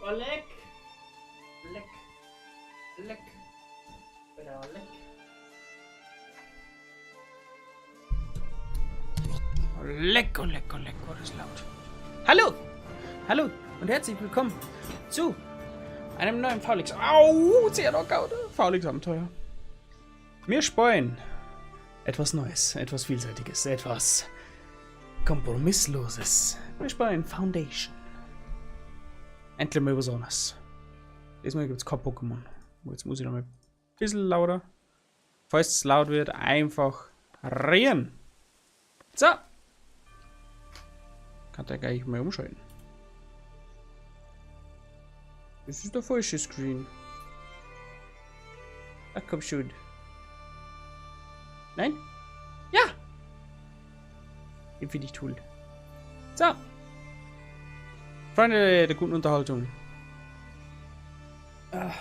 Oh, leck! Leck! Leck! Ja, leck! Leck, oh leck, oh leck, oh, das ist laut. Hallo! Hallo und herzlich willkommen zu einem neuen Faulix. Au! Sehr knockout! Faulix-Abenteuer. Wir spielen etwas Neues, etwas Vielseitiges, etwas Kompromissloses. Wir spielen Foundation. Endlich mal was anderes. Diesmal gibt es kein Pokémon. Jetzt muss ich noch mal ein bisschen lauter. Falls es laut wird, einfach reden. So! Kann der gleich mal umschalten. Das ist der falsche Screen. Ach komm schon. Nein? Ja! Den finde ich toll. So! Freunde der guten Unterhaltung. Wir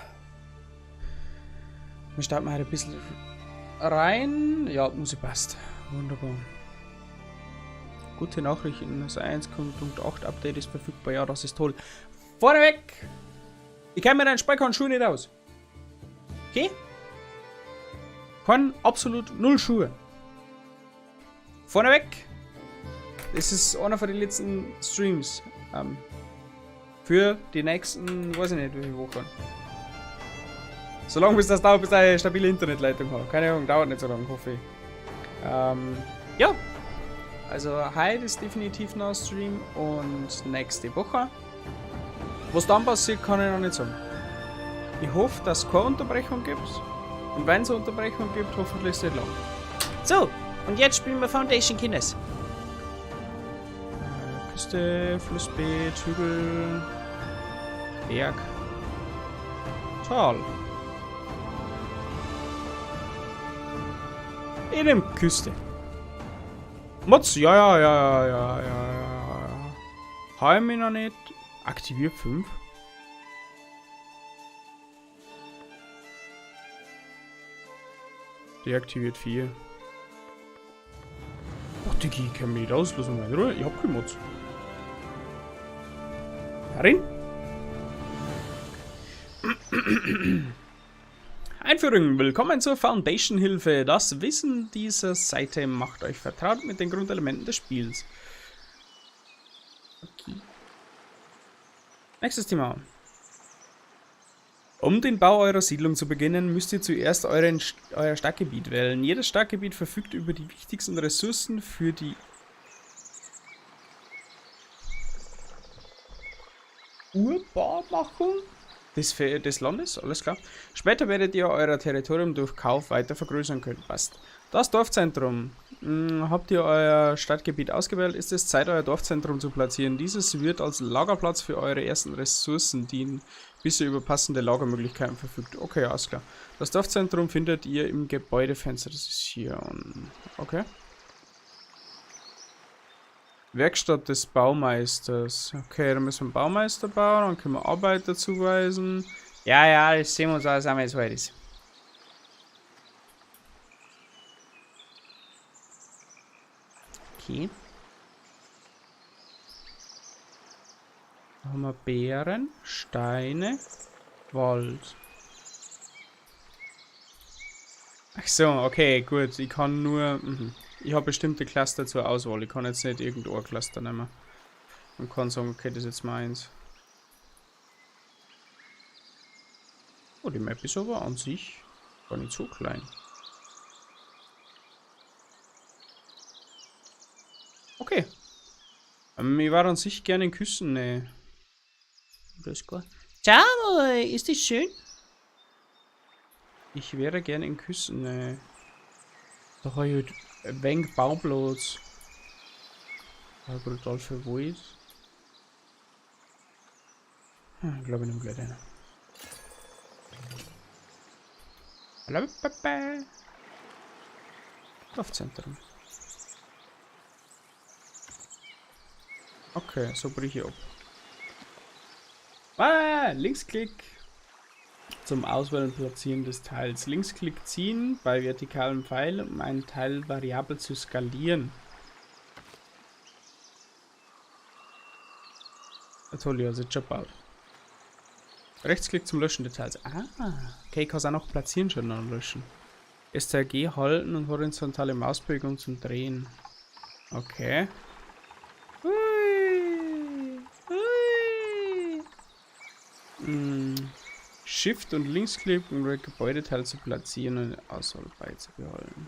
starten mal ein bisschen rein. Ja, Musik passt. Wunderbar. Gute Nachrichten. Das 1.8 Update ist verfügbar. Ja, das ist toll. Vorneweg! Ich kenne mir deinen Speicherhandschuh nicht aus. Okay? Kann absolut null Schuhe. Vorneweg! Das ist einer von den letzten Streams. Für die nächsten, weiß ich nicht, wie viele Wochen. Solange bis das dauert, bis ich eine stabile Internetleitung habe. Keine Ahnung, dauert nicht so lange, hoffe ich. Ja. Also heute ist definitiv noch ein Stream und nächste Woche. Was dann passiert, kann ich noch nicht sagen. Ich hoffe, dass es keine Unterbrechung gibt. Und wenn es eine Unterbrechung gibt, hoffentlich ist es nicht lang. So, und jetzt spielen wir Foundation, Kinders. Küste, Flussbeet, Hügel, Berg, Tal. In Küste. Mods, ja. Heim noch nicht. Aktiviert 5. Deaktiviert 4. Ach, Digi, ich kann mich nicht auslösen, meine Ruhe. Ich hab keinen Mods. Darin. Einführung. Willkommen zur Foundation-Hilfe. Das Wissen dieser Seite macht euch vertraut mit den Grundelementen des Spiels. Okay. Nächstes Thema. Um den Bau eurer Siedlung zu beginnen, müsst ihr zuerst euer Stadtgebiet wählen. Jedes Stadtgebiet verfügt über die wichtigsten Ressourcen für die Urbarmachung des Landes, alles klar. Später werdet ihr euer Territorium durch Kauf weiter vergrößern können. Passt. Das Dorfzentrum. Habt ihr euer Stadtgebiet ausgewählt, ist es Zeit, euer Dorfzentrum zu platzieren. Dieses wird als Lagerplatz für eure ersten Ressourcen dienen, bis ihr über passende Lagermöglichkeiten verfügt. Okay, alles klar. Das Dorfzentrum findet ihr im Gebäudefenster. Das ist hier. Okay. Werkstatt des Baumeisters. Okay, dann müssen wir einen Baumeister bauen, dann können wir Arbeiter zuweisen. Ja, das sehen wir uns alles einmal, so weit ist. Okay. Da haben wir Beeren, Steine, Wald. Ach so, okay, gut. Ich kann nur... Ich habe bestimmte Cluster zur Auswahl. Ich kann jetzt nicht irgendein Cluster nehmen. Und kann sagen, okay, das ist jetzt meins. Oh, die Map ist aber an sich gar nicht so klein. Okay. Ich war an sich gerne in Küstennähe. Das ist gut. Ciao, ist das schön? Ich wäre gerne in Küstennähe. Da habe ich ein wenig Bauplatz. Ja, brutal für Void. Ich glaube, ich nehme gleich eine. Hallo, Papa. Dorfzentrum. Okay, so breche ich ab. Linksklick zum Auswählen und Platzieren des Teils. Linksklick ziehen bei vertikalem Pfeil, um einen Teil variabel zu skalieren. Toll, ja, jetzt schon gebaut. Rechtsklick zum Löschen Details. Ah, okay, ich kann es auch noch platzieren schon noch löschen. STRG halten und horizontale Mausbewegung zum Drehen. Okay. Hui. Hui. Shift und Linksklick, um das Gebäudeteil zu platzieren und die Auswahl beizubehalten.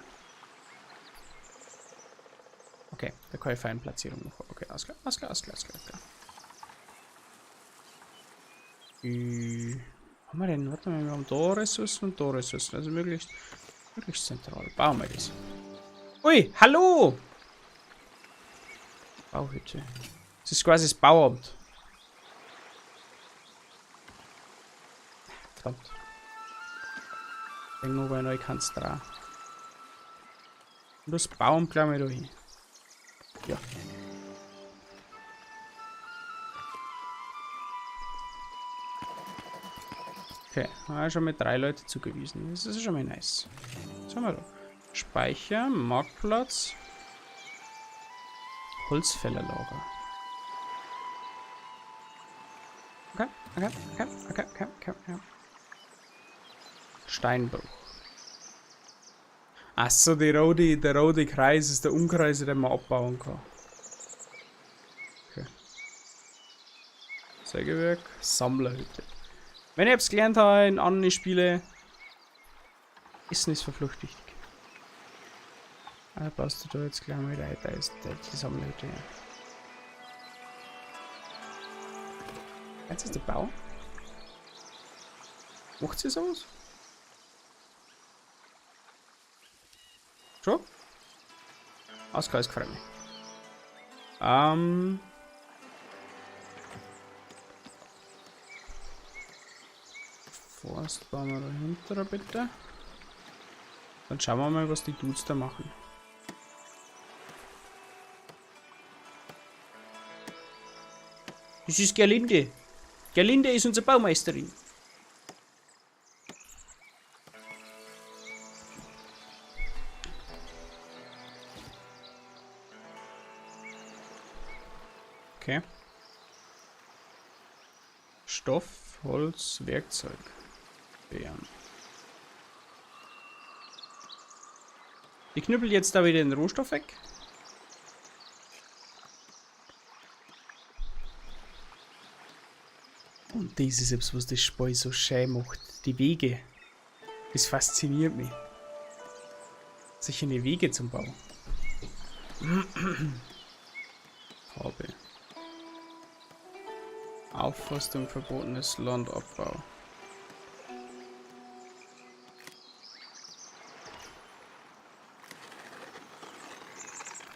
Okay, da kann ich Feinplatzierung noch. Okay, alles klar, alles klar, alles klar, alles klar. Haben wir denn? Warte mal, wir haben da Ressourcen und da Ressourcen. Also möglichst zentral. Bauen wir das. Ui, hallo! Bauhütte. Das ist quasi das Bauamt. Verdammt. Irgendwo bei neu kannst du dran. Und das Bauamt glaube ich da hin. Ja. Okay, schon mit 3 Leute zugewiesen. Das ist schon mal nice. Was haben wir da? Speicher, Marktplatz, Holzfällerlager. Okay. Steinbruch. Achso, der rote Kreis ist der Umkreis, den man abbauen kann. Okay. Sägewerk, Sammlerhütte. Wenn ich es gelernt habe in anderen Spielen, ist nicht verflucht wichtig. Ah, baust du da jetzt gleich mal rein, da ist die Sammlerhütte. Ja. Jetzt ist der Bau. Macht sie sowas? Schon? Ausgang ist gefreut. Forst bauen wir dahinter bitte. Dann schauen wir mal, was die Dudes da machen. Das ist Gerlinde. Gerlinde ist unsere Baumeisterin. Okay. Stoff, Holz, Werkzeug. Beeren. Ich knüppel jetzt da wieder den Rohstoff weg. Und das ist etwas, was das Spiel so schön macht. Die Wege. Das fasziniert mich. Sich eine Wege zum Bauen. Farbe. Aufforstung, verbotenes Landabbau.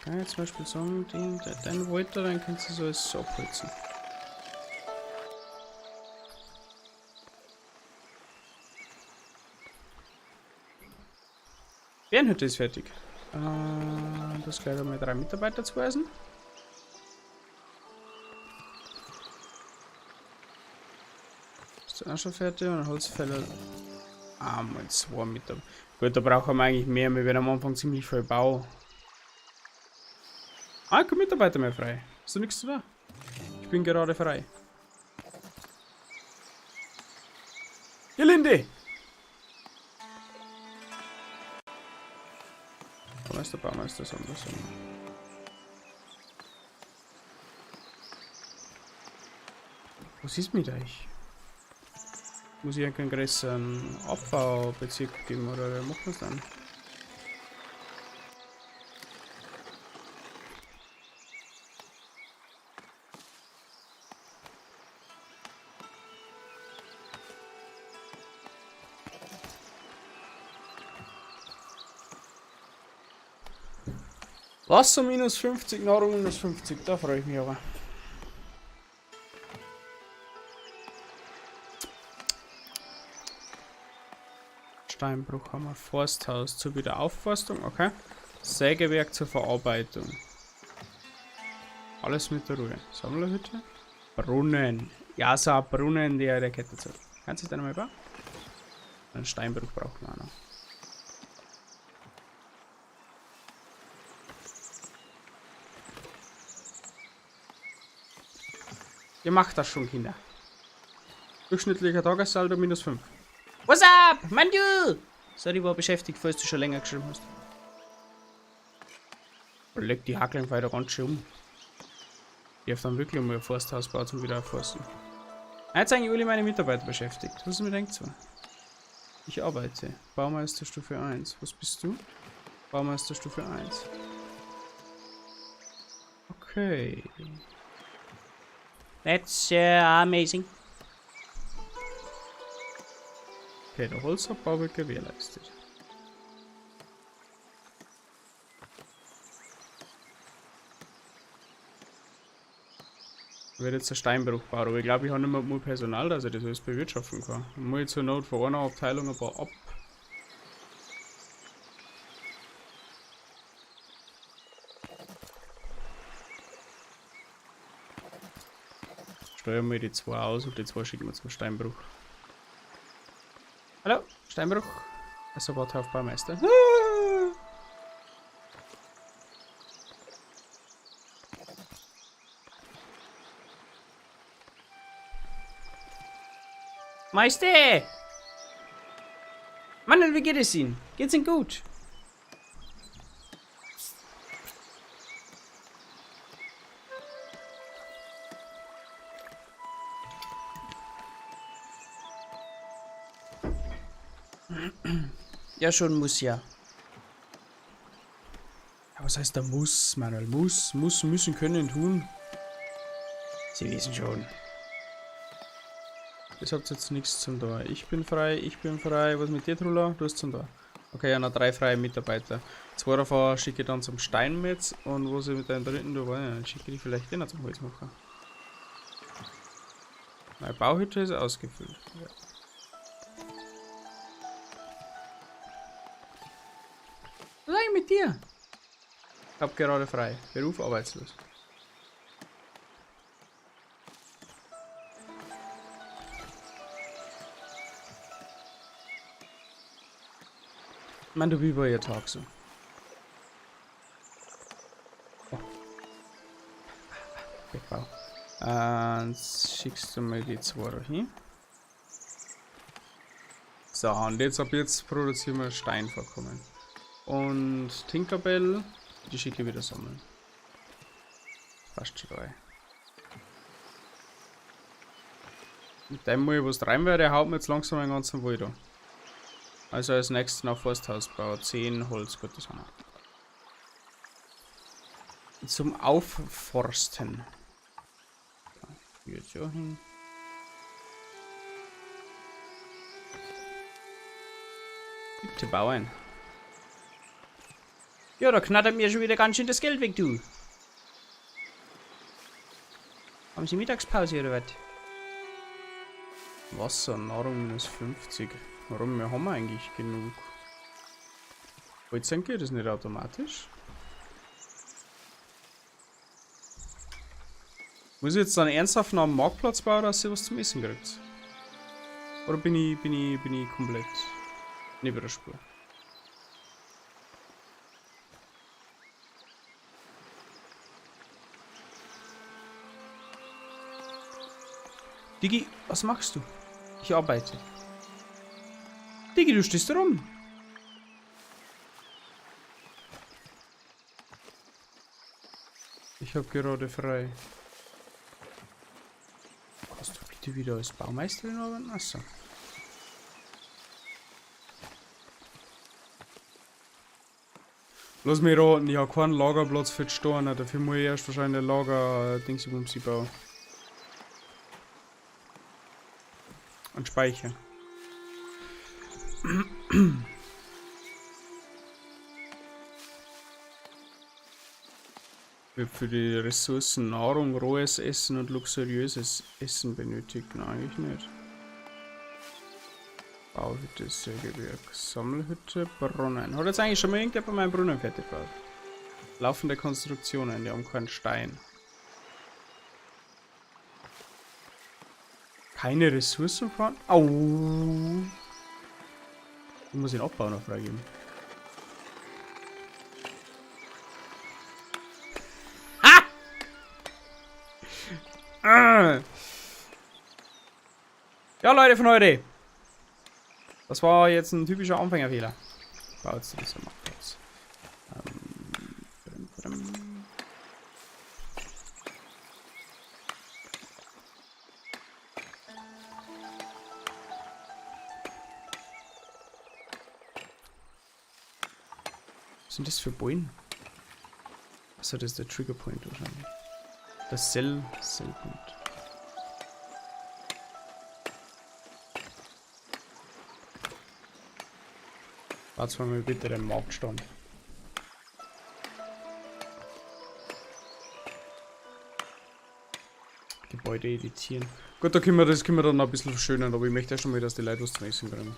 Kann ich zum Beispiel sagen, den Wolter, dann kannst du so alles abholzen. Bärenhütte ist fertig. Das gleich einmal 3 Mitarbeiter zu weisen. Ist dann auch schon fertig und dann Holzfäller. Mal 2 Mitarbeiter. Gut, da brauchen wir eigentlich mehr. Wir werden am Anfang ziemlich viel Bau. Kein Mitarbeiter mehr frei. Hast du nichts zu tun? Ich bin gerade frei. Gelinde! Baumeister, Sammler. Was ist mit euch? Muss ich einen größeren Abbaubezirk geben oder wie macht man es dann? Wasser minus 50, Nahrung minus 50, da freue ich mich aber. Steinbruch haben wir, Forsthaus zur Wiederaufforstung, okay. Sägewerk zur Verarbeitung. Alles mit der Ruhe. Sammlerhütte. Brunnen. Ja, so ein Brunnen, der geht dazu. Kannst du den mal bauen? Einen Steinbruch brauchen wir auch noch. Ihr macht das schon, Kinder. Durchschnittlicher Tagessaldo -5. What's up, Mann, du? Sorry, war beschäftigt, falls du schon länger geschrieben hast. Leg die Hackeln weiter ganz schön um. Ich habe dann wirklich mal ein Forsthaus bauen zum wieder erforsten. Jetzt sind alle meine Mitarbeiter beschäftigt. Was ist mir denkt so? Ich arbeite. Baumeister Stufe 1. Was bist du? Baumeister Stufe 1. Okay. That's amazing. Okay, der Holzabbau wird gewährleistet. Ich werde jetzt einen Steinbruch bauen, aber ich glaube, ich habe nicht mehr genug Personal, dass ich das alles bewirtschaften kann. Ich muss jetzt zur Not von einer Abteilung ein paar ab. Steuern wir die zwei aus und die zwei schicken wir zum Steinbruch. Hallo, Steinbruch. Also warte auf Baumeister. Meister! Mann, wie geht es Ihnen? Geht's Ihnen gut? Ja, schon muss ja. Ja, was heißt da muss, Manuel? Müssen, können, tun. Sie wissen schon. Das habt jetzt nichts zum Tor. Ich bin frei. Was mit dir, Trulla? Du hast zum Tor. Okay, ja, noch 3 freie Mitarbeiter. 2 davon schicke ich dann zum Steinmetz und wo sie mit deinem dritten da waren, dann schicke ich vielleicht den zum Holzmacher. Meine Bauhütte ist ausgefüllt. Ja. Was ist eigentlich mit dir? Ich hab gerade frei. Beruf arbeitslos. Man, du, wie war ihr Tag so? Oh. Wegbau. Schickst du mal die 2 da hin. So, und jetzt produzieren wir Steinvorkommen. Und Tinkerbell, die schicke ich wieder sammeln. Fast schon 3. Mit dem muss ich was rein, weil der haut mir jetzt langsam den ganzen Wald an. Also als nächstes noch Forsthausbau, 10 Holz, gut, das haben wir. Zum Aufforsten. Hier jetzt ja hin. Bitte bauen. Ja, da knattert mir schon wieder ganz schön das Geld weg, du. Haben Sie Mittagspause oder was? Wasser, Nahrung -50. Warum? Wir haben eigentlich genug. Jetzt geht das nicht automatisch. Muss ich jetzt dann ernsthaft noch einen Marktplatz bauen, dass ihr was zum Essen kriegt? Oder bin ich komplett neben der Spur? Digi, was machst du? Ich arbeite. Digi, du stehst rum. Ich habe gerade frei. Kannst du bitte wieder als Baumeisterin arbeiten? Achso. Lass mich raten, ich habe keinen Lagerplatz für die Steine. Dafür muss ich erst wahrscheinlich ein Lager-Dings um sie bauen. Und Speicher. Wird für die Ressourcen Nahrung, rohes Essen und luxuriöses Essen benötigt? Nein, eigentlich nicht. Bauhütte, Sägewerk, Sammelhütte, Brunnen. Hat jetzt eigentlich schon mal irgendjemand meinen Brunnen fertig gebaut? Laufende Konstruktionen, die haben keinen Stein. Keine Ressourcen fahren? Au! Ich muss den Abbau noch freigeben. Ha! Ja, Leute von heute. Das war jetzt ein typischer Anfängerfehler. Baut jetzt dieser Marktplatz. Was sind das für Bäume? Achso, das ist der Trigger Point wahrscheinlich. Das Cell Point. Warte mal bitte den Marktstand. Gebäude editieren. Gut, da können wir das dann noch ein bisschen verschönern, aber ich möchte ja schon mal, dass die Leute was zu essen kriegen.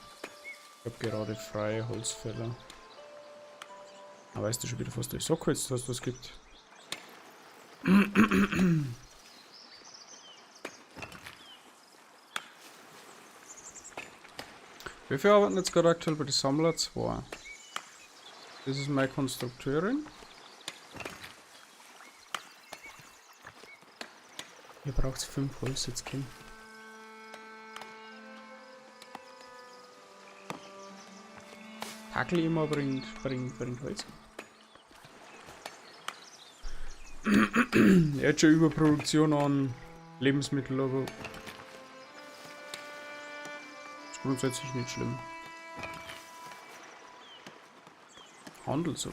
Ich habe gerade freie Holzfäller. Aber weißt du schon wieder fast durch Sockholz, was das gibt? Wie viel arbeiten jetzt gerade aktuell bei den Sammler? 2. Das ist meine Konstrukteurin. Hier braucht es 5 Holz jetzt, Kim. Hackel immer bringt Holz. Er hat schon Überproduktion an Lebensmitteln, aber ist grundsätzlich nicht schlimm. Handel so.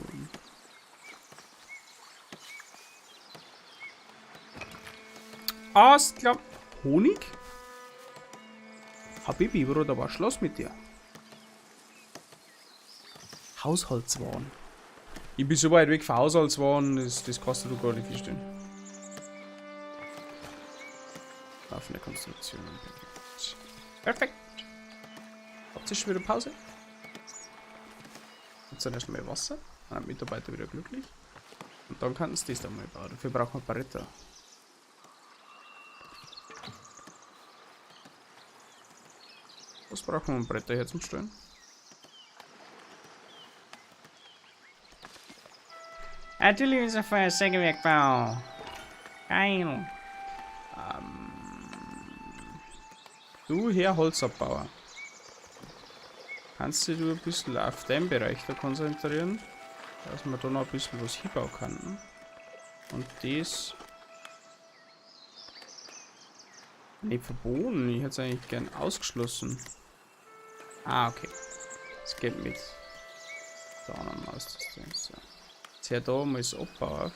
Ah, ich glaub, Honig? Habibi, Bruder, war Schluss mit dir. Haushaltswaren. Ich bin so weit weg von Haushaltswaren, das kannst du gar nicht verstehen. Laufende Konstruktion. Perfekt. Habt ihr schon wieder Pause? Jetzt dann erstmal Wasser. Dann Mitarbeiter wieder glücklich. Und dann kann es das dann mal bauen. Dafür brauchen wir Bretter. Was brauchen wir, um Bretter herzustellen? Natürlich ist er für ein Sägewerkbau. Geil. Du, Herr Holzabbauer. Kannst du ein bisschen auf den Bereich da konzentrieren? Dass man da noch ein bisschen was hinbauen kann. Und das... Nicht verboten, ich hätte es eigentlich gern ausgeschlossen. Ah, okay. Es geht mit. Da noch mal aus das Ding. So. Jetzt hier da mal das abbauen.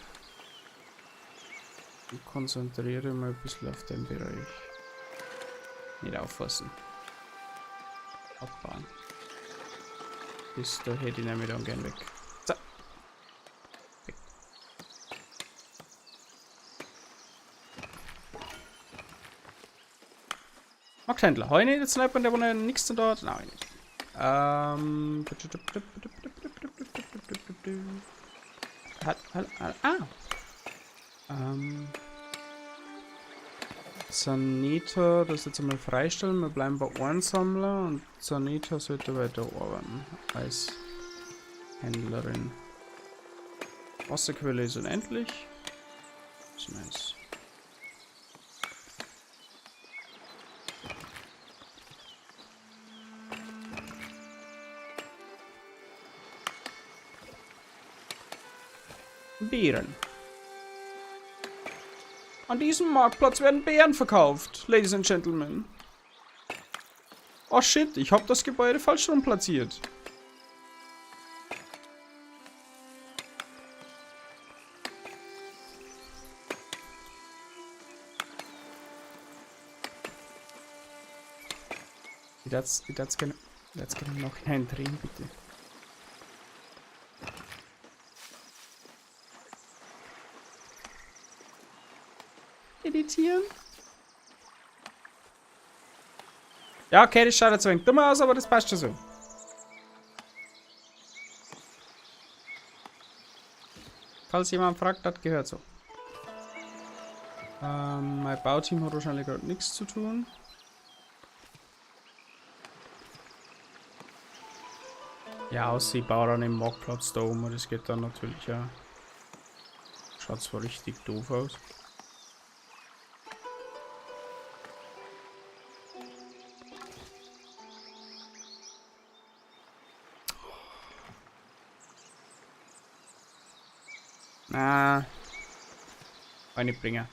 Ich konzentriere mal ein bisschen auf den Bereich. Nicht auffassen. Abbauen. Bis da hätte ich nämlich dann gern weg. So. Weg. Markthändler. Heu nicht, jetzt nicht, der wo nichts zu dort. Nein, nicht. Sanita, das jetzt einmal freistellen. Wir bleiben bei Ohrensammler und Sanita sollte weiter arbeiten als Händlerin. Wasserquelle ist unendlich. Das ist nice. Beeren. An diesem Marktplatz werden Beeren verkauft, Ladies and Gentlemen. Oh shit, ich habe das Gebäude falsch rum platziert. Ich darf's gerne noch hineindrehen, bitte. Editieren. Ja, okay, das schaut jetzt ein wenig dumm aus, aber das passt schon so. Falls jemand fragt, das gehört so. Mein Bauteam hat wahrscheinlich gerade nichts zu tun. Ja, außer ich baue dann im Marktplatz da oben, das geht dann natürlich ja. Schaut zwar richtig doof aus. Eine bringen.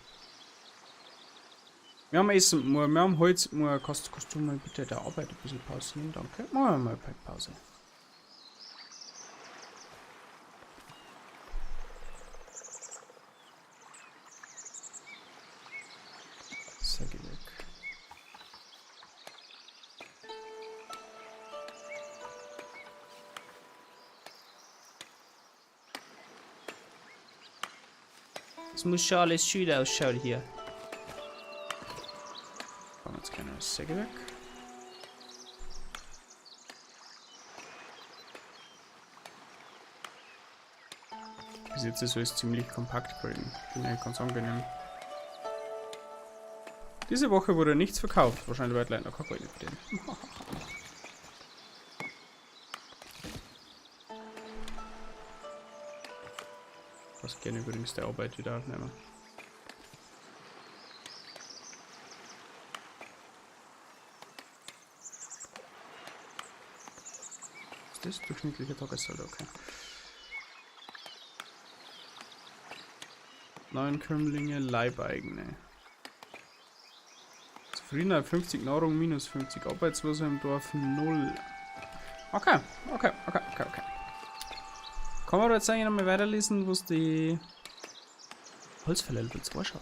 Wir haben Essen, wir haben Holz, kannst du mal bitte der Arbeit ein bisschen pausieren, danke. Machen wir mal Pause. So, geh weg. Es muss schon alles schön ausschauen hier. Machen wir jetzt keine Säge weg. Bis jetzt ist alles ziemlich kompakt geworden. Bin eigentlich ganz angenehm. Diese Woche wurde nichts verkauft. Wahrscheinlich wird leider noch kein Geld mit denen. Was gerne übrigens der Arbeit wieder aufnehmen. Ist das durchschnittliche Tagessaldo? Okay. 9 Kömmlinge, Leibeigene. Zufriedenheit 50, Nahrung minus 50, Arbeitslose im Dorf 0. Okay. Kann man da jetzt eigentlich nochmal weiterlesen, was die Holzfäller Level 2 schaut.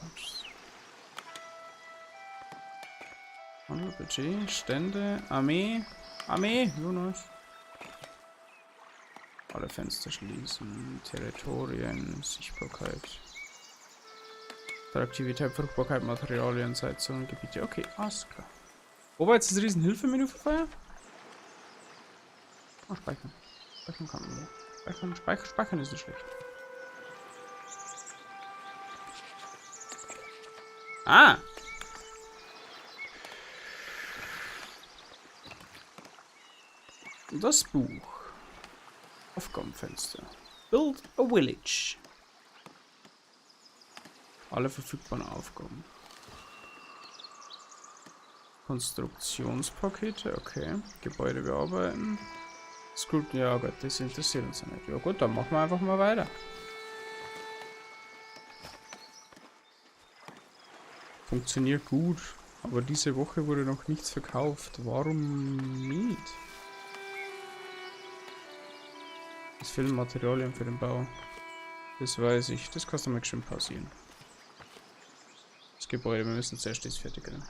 Budget, Stände, Armee, Jonas. Alle Fenster schließen, Territorien, Sichtbarkeit. Aktivität, Fruchtbarkeit, Materialien, Setzungen, Gebiete. Okay, alles klar. Wo war jetzt das Riesenhilfemenü für Feuer? Oh, speichern. Speichern kann man ja. Speichern ist nicht schlecht. Ah! Das Buch. Aufgabenfenster. Build a village. Alle verfügbaren Aufgaben. Konstruktionspakete, okay. Gebäude bearbeiten. Sculpten, ja gut, das interessiert uns ja nicht. Ja gut, dann machen wir einfach mal weiter. Funktioniert gut, aber diese Woche wurde noch nichts verkauft. Warum nicht? Es fehlen Materialien für den Bau. Das weiß ich, das kannst du mal schön pausieren. Das Gebäude, wir müssen zuerst das fertigen.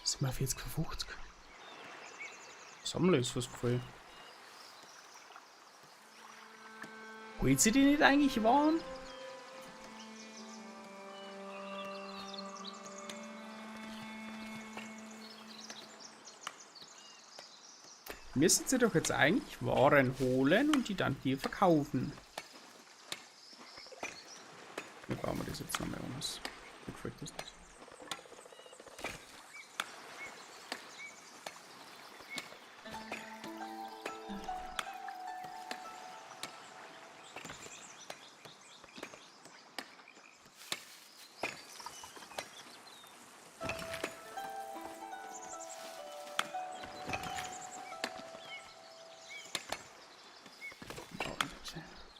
Sind wir 40 für 50? Sammler ist was voll. Holt sie die nicht eigentlich waren? Müssen sie doch jetzt eigentlich Waren holen und die dann hier verkaufen. Wie bauen wir das jetzt nochmal anders? Mir gefällt das nicht.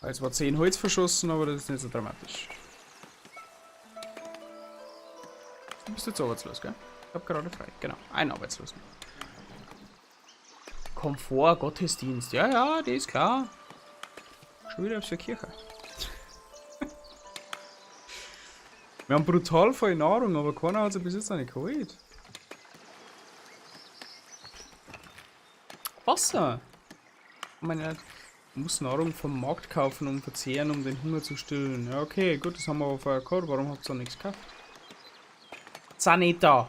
Jetzt war 10 Holz verschossen, aber das ist nicht so dramatisch. Du bist jetzt arbeitslos, gell? Ich hab gerade frei. Genau, ein Arbeitslos. Komfort, Gottesdienst. Ja, ja, die ist klar. Schon wieder für Kirche. Wir haben brutal voll Nahrung, aber keiner hat sie bis jetzt noch nicht geholt. Wasser! Ich meine, muss Nahrung vom Markt kaufen und verzehren, um den Hunger zu stillen. Ja, okay, gut, das haben wir aber vorher gehabt. Warum habt ihr noch nichts gekauft? Sanita!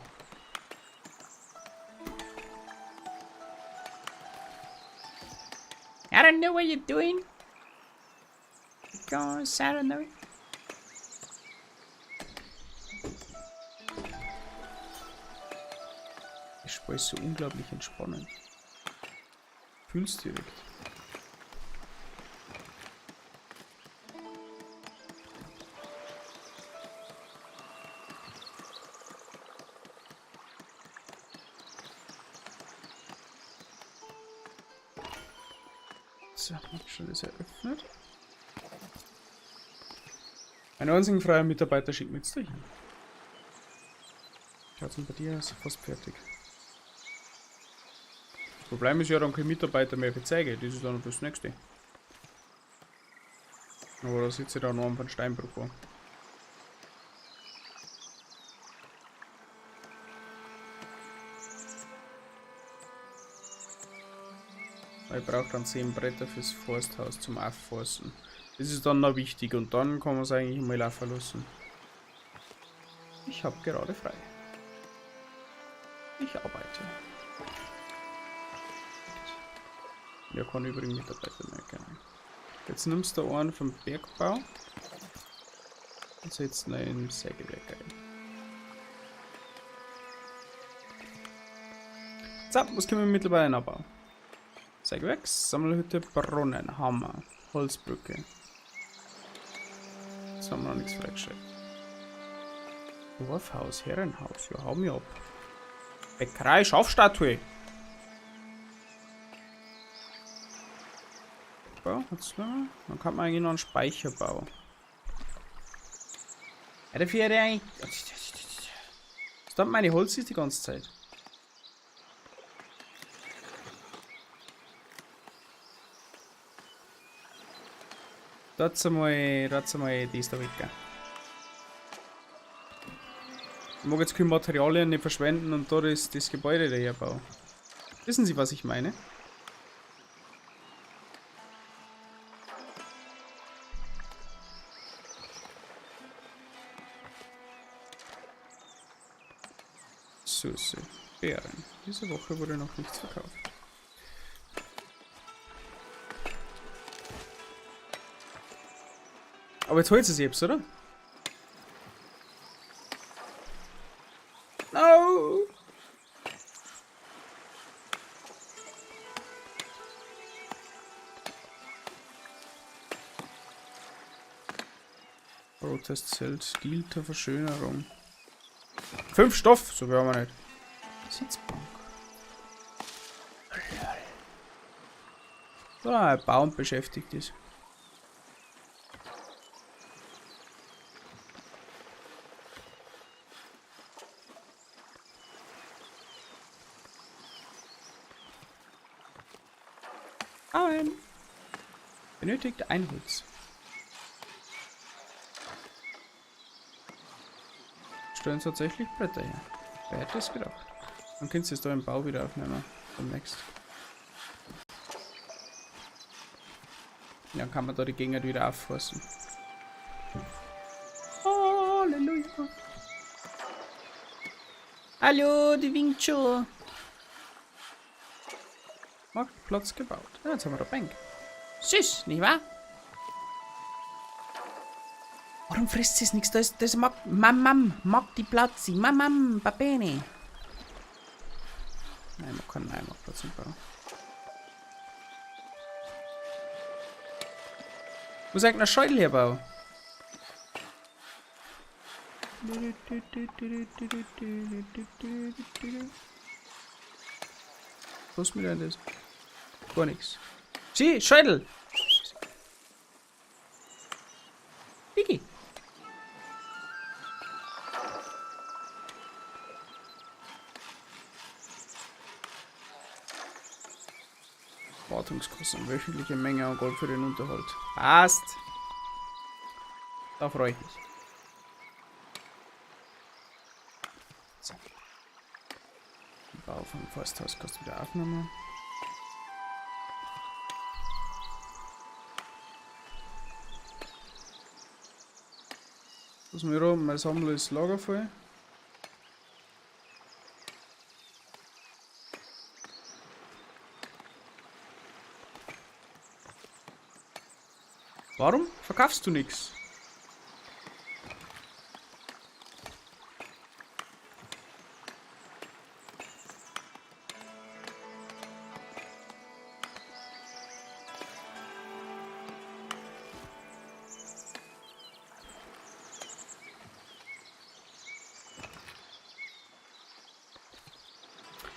I don't know what you're doing. Because I don't know. Das Spiel ist so unglaublich entspannend. Fühlst direkt. So, schon das eröffnet. Ein einzigen freier Mitarbeiter schickt mit durch. Schaut's denn bei dir aus? Fast fertig. Das Problem ist ja dann kein Mitarbeiter mehr für Zeige, das ist dann das nächste. Aber da sitzt ja dann noch ein Steinbruch vor. Ich brauche dann 10 Bretter fürs Forsthaus zum Aufforsten. Das ist dann noch wichtig und dann kann man es eigentlich mal laufen lassen. Ich habe gerade frei. Ich arbeite. Ja, kann übrigens Mitarbeiter mehr gerne. Jetzt nimmst du einen vom Bergbau und setzt ihn in Sägewerk ein. So, was können wir mittlerweile abbauen? Sägewerk, Sammelhütte, Brunnen, Hammer, Holzbrücke. Jetzt haben wir noch nichts freigestellt. Dorfhaus, Herrenhaus, ja, hau mir ab. Bäckerei, Schafstatue. Dann kann man eigentlich noch einen Speicherbau. Ja, dafür hätte eigentlich. Stammt meine Holz ist die ganze Zeit. Dort einmal die ist da weg. Ich mag jetzt keine Materialien nicht verschwenden und dort ist das Gebäude daher bauen. Wissen Sie, was ich meine? Süße Beeren. Diese Woche wurde noch nichts verkauft. Aber jetzt holt sie selbst, oder? No! Protestzelt, Deal zur Verschönerung. 5 Stoff, so wäre man nicht. Sitzbank. So, ein Baum beschäftigt ist. Ein. Benötigt ein Holz. Stellen tatsächlich Bretter her. Wer hätte es gedacht? Dann kannst du es da im Bau wieder aufnehmen. Demnächst. Dann kann man da die Gegner wieder aufforsten. Halleluja. Hallo, die winkt schon. Marktplatz gebaut. Ja, jetzt haben wir da Bank. Süß, nicht wahr? Warum frisst sie es nichts? Das mag mag die Platz. Mamam, Babene. Nein, man kann einen Marktplatz bauen. Muss ich einen Schäudel hier bauen? Was mit denn das? Gar nichts. Sieh, Schädel! Vicky! Wartungskosten, wöchentliche Menge an Gold für den Unterhalt. Passt! Da freue ich mich. So. Der Bau vom Forsthaus kostet wieder Aufnahme. Was mir rum, mein Sammler ist Lager voll. Warum verkaufst du nichts?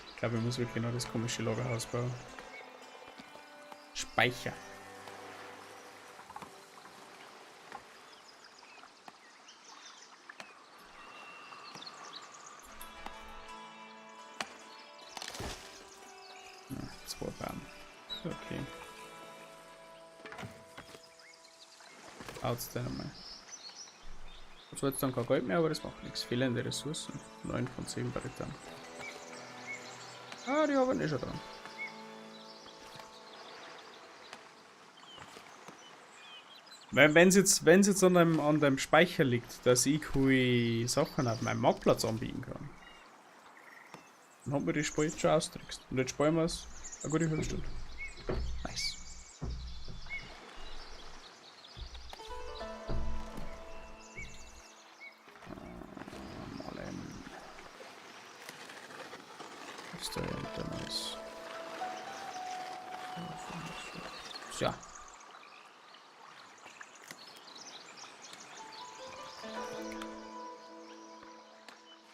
Ich glaube, ich muss wirklich noch das komische Lagerhaus bauen. Speicher. vorbauen. Okay. Haut's dann einmal. Jetzt wird dann kein Gold mehr, aber das macht nichts. Fehlende Ressourcen. 9 von 10 Brettern. Ah, die haben wir eh schon dran. Wenn es jetzt an deinem Speicher liegt, dass ich coole Sachen auf meinem Marktplatz anbieten kann, dann hat man die Spiel jetzt schon austrickst. Und jetzt sparen wir es eine gute halbe Stunde. Nice. Was ist da hinter nice? Ja.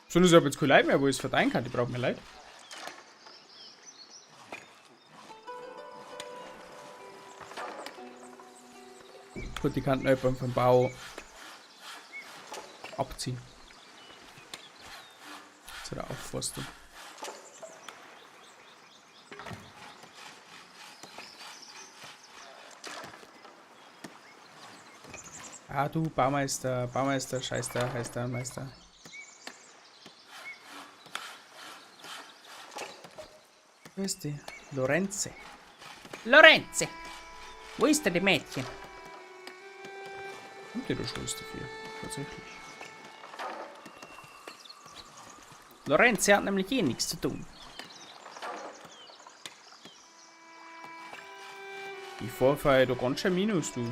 So, ich habe jetzt kein Leid mehr, wo ich es verteilen kann. Die brauchen mir Leid. Gut, die Kanten einfach vom Bau abziehen. Zu der Aufforstung. Ah, du Baumeister, scheiß da, heißt der Meister. Wo ist die? Lorenze. Lorenze! Wo ist denn die Mädchen? Und du schulst dafür, tatsächlich. Lorenze hat nämlich eh nichts zu tun. Die Vorfahrt da ganz schön minus, du.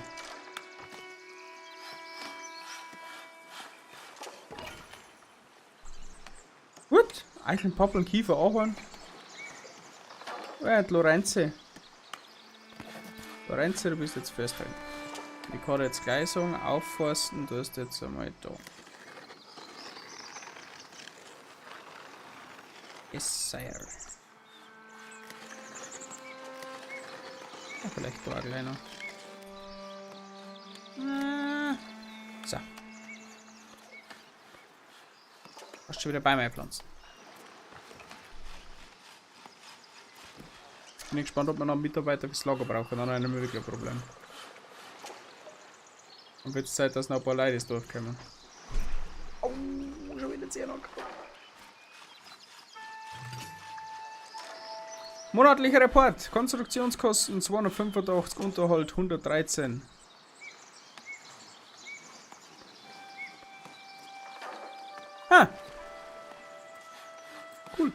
Gut, Eicheln, Pappeln, Kiefer, Ahorn. Lorenze. Lorenze, du bist jetzt festhalten. Ich kann jetzt gleich sagen, aufforsten, du hast jetzt einmal da. Yes, sire. Ja, vielleicht da ein kleiner. So. Hast schon wieder bei mir pflanzen. Bin ich gespannt, ob wir noch einen Mitarbeiter fürs Lager brauchen. Dann ein mögliches Problem. Und wird es Zeit, dass noch ein paar Leute ins Dorf kommen. Oh, schon wieder 10 angekommen. Monatlicher Report. Konstruktionskosten 285, Unterhalt 113. Ha! Cool.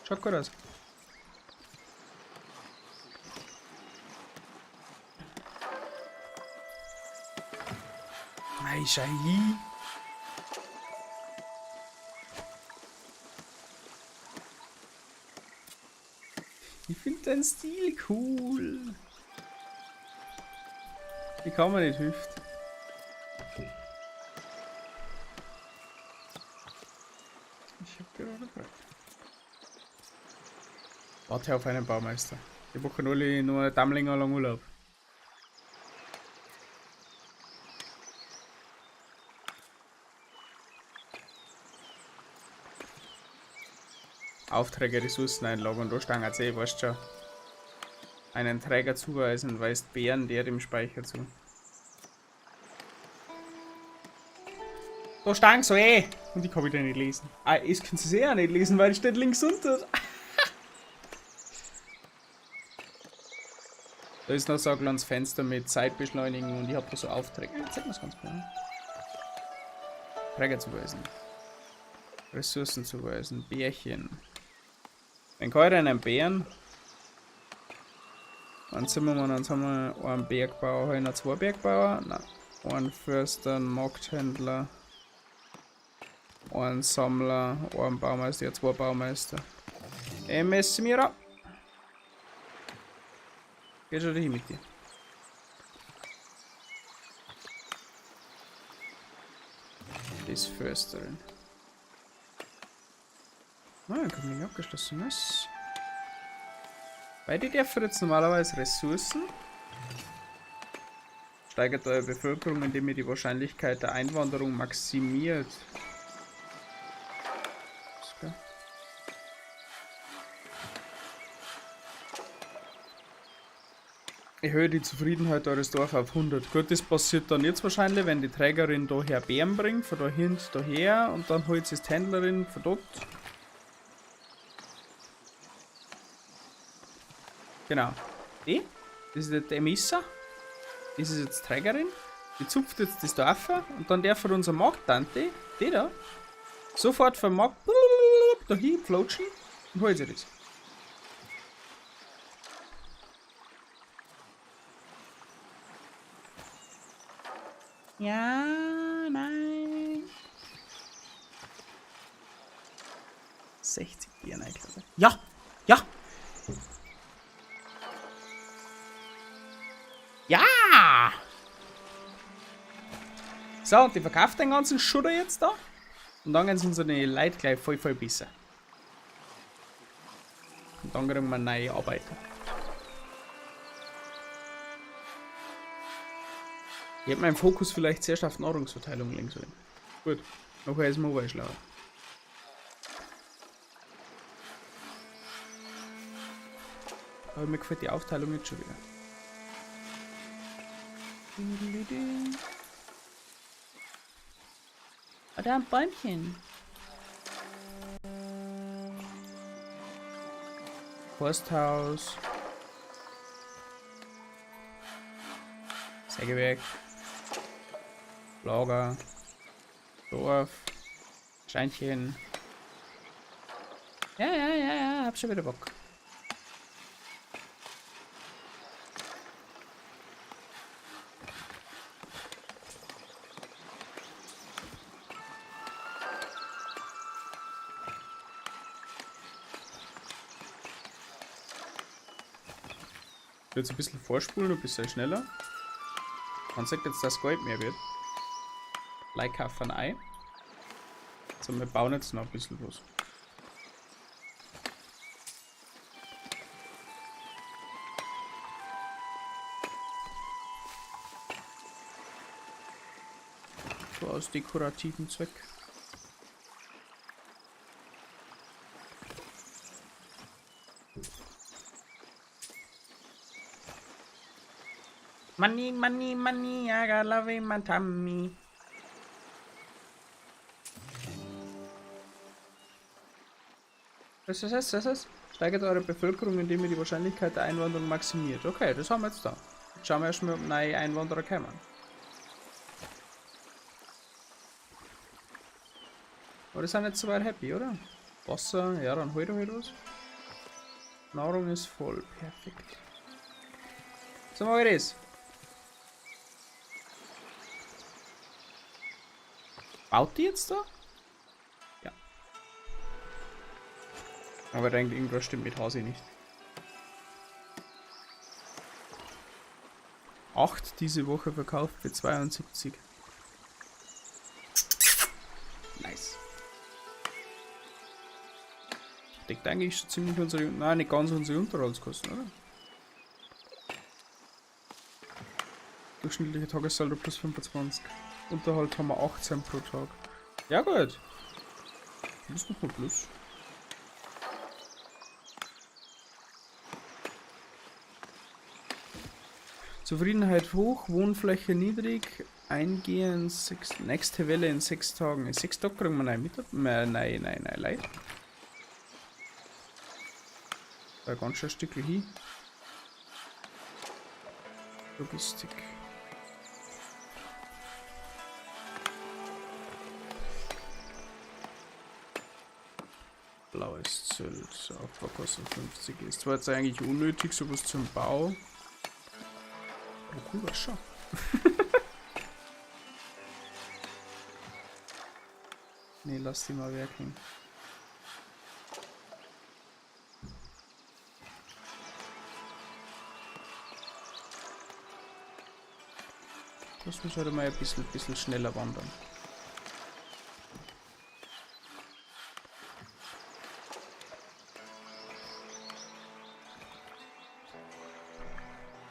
Schaut gut aus. Schei. Ich finde deinen Stil cool. Wie kann man nicht hüpfen? Ich hab gerade Freude. Warte auf einen Baumeister. Die machen alle nur einen Dammlinger lang Urlaub. Aufträge, Ressourceneinlage und da stangen sie, weißt schon. Einen Träger zuweisen, weist Bären der dem Speicher zu. Da stangen so und ich kann wieder nicht lesen. Ah, ich kann es auch nicht lesen, weil es steht links unter. Da ist noch so ein kleines Fenster mit Zeitbeschleunigen und ich habe da so Aufträge. Jetzt sieht man es ganz klar. Träger zuweisen. Ressourcen zuweisen. Bärchen. Wenn keiner einen Bären. Dann sind wir mal, dann haben wir einen Bergbauer, einen zwei Bergbauer, nein, einen Förster, einen Markthändler, einen Sammler, einen Baumeister, ja, zwei Baumeister. Messen wir ab. Geht schon hin mit dir. Das Försterin. Nein, kann nicht abgeschlossen ist. Beide dürfen jetzt normalerweise Ressourcen. Steigert eure Bevölkerung, indem ihr die Wahrscheinlichkeit der Einwanderung maximiert. Erhöhe die Zufriedenheit eures Dorf auf 100. Gut, das passiert dann jetzt wahrscheinlich, wenn die Trägerin daher Bären bringt, von dahin daher und dann holt sie die Händlerin von dort. Genau. Die, das ist jetzt der Emissa. Das ist jetzt die Trägerin. Die zupft jetzt das Dorf und dann darf unser Markttante, die da, sofort vom Markt dahin flutschen und holt sie das. Ja, nein. 60 Bier, nein, glaube ich. Ja, ja. Ja! So, und die verkauft den ganzen Schutter jetzt da. Und dann gehen sie unsere Leute gleich voll besser. Und dann kriegen wir neue Arbeiter. Ich hätte meinen Fokus vielleicht zuerst auf Nahrungsverteilung legen sollen. Gut, nachher ist Mobile schlauer. Aber mir gefällt die Aufteilung jetzt schon wieder. Oh, da ein Bäumchen. Forsthaus. Sägewerk. Lager. Dorf. Scheinchen. Ja, hab schon wieder Bock. Jetzt ein bisschen vorspulen, ein bisschen schneller. Man sagt jetzt, dass Gold mehr wird. Like auf ein Ei. So, wir bauen jetzt noch ein bisschen was. So aus dekorativen Zweck. Money, money, money, I got love in my tummy. Was ist das? Was ist das? Steigert eure Bevölkerung, indem ihr die Wahrscheinlichkeit der Einwanderung maximiert. Okay, das haben wir jetzt da. Jetzt schauen wir erstmal, ob neue Einwanderer kommen. Aber die sind jetzt soweit happy, oder? Wasser, ja, dann hol doch halt was. Nahrung ist voll, perfekt. So machen wir das. Baut die jetzt da? Ja. Aber ich denke, irgendwas stimmt mit Hase nicht. 8 diese Woche verkauft für 72. Nice. Deckt eigentlich schon ziemlich unsere, nein, nicht ganz unsere Unterhaltskosten, oder? Durchschnittliche Tagessaldo plus 25. Unterhalt haben wir 18 pro Tag. Ja gut. Das ist noch mal plus. Zufriedenheit hoch, Wohnfläche niedrig, eingehen, nächste Welle in 6 Tagen. In 6 Tagen kriegen wir nein mit. Nein, leid. Da ganz schön ein Stückchen hin. Logistik. Blaues Zelt, Aufbaukosten 50 ist zwar jetzt eigentlich unnötig, sowas zum Bau. Oh cool, was schon. Ne, lass die mal werken. Das muss halt mal ein bisschen schneller wandern.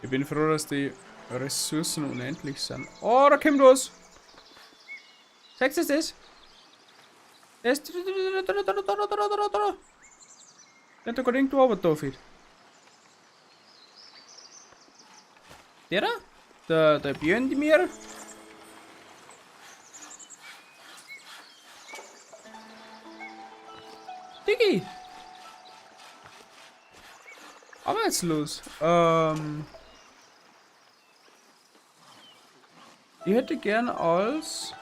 Ich bin froh, dass die Ressourcen unendlich sind. Oh, da kommt was! Sagst du das? Der ist... Der hat da gerade irgendwo runter, David. Der da? Der Björn mir? Diggi! Arbeitslos. Ich hätte gern als...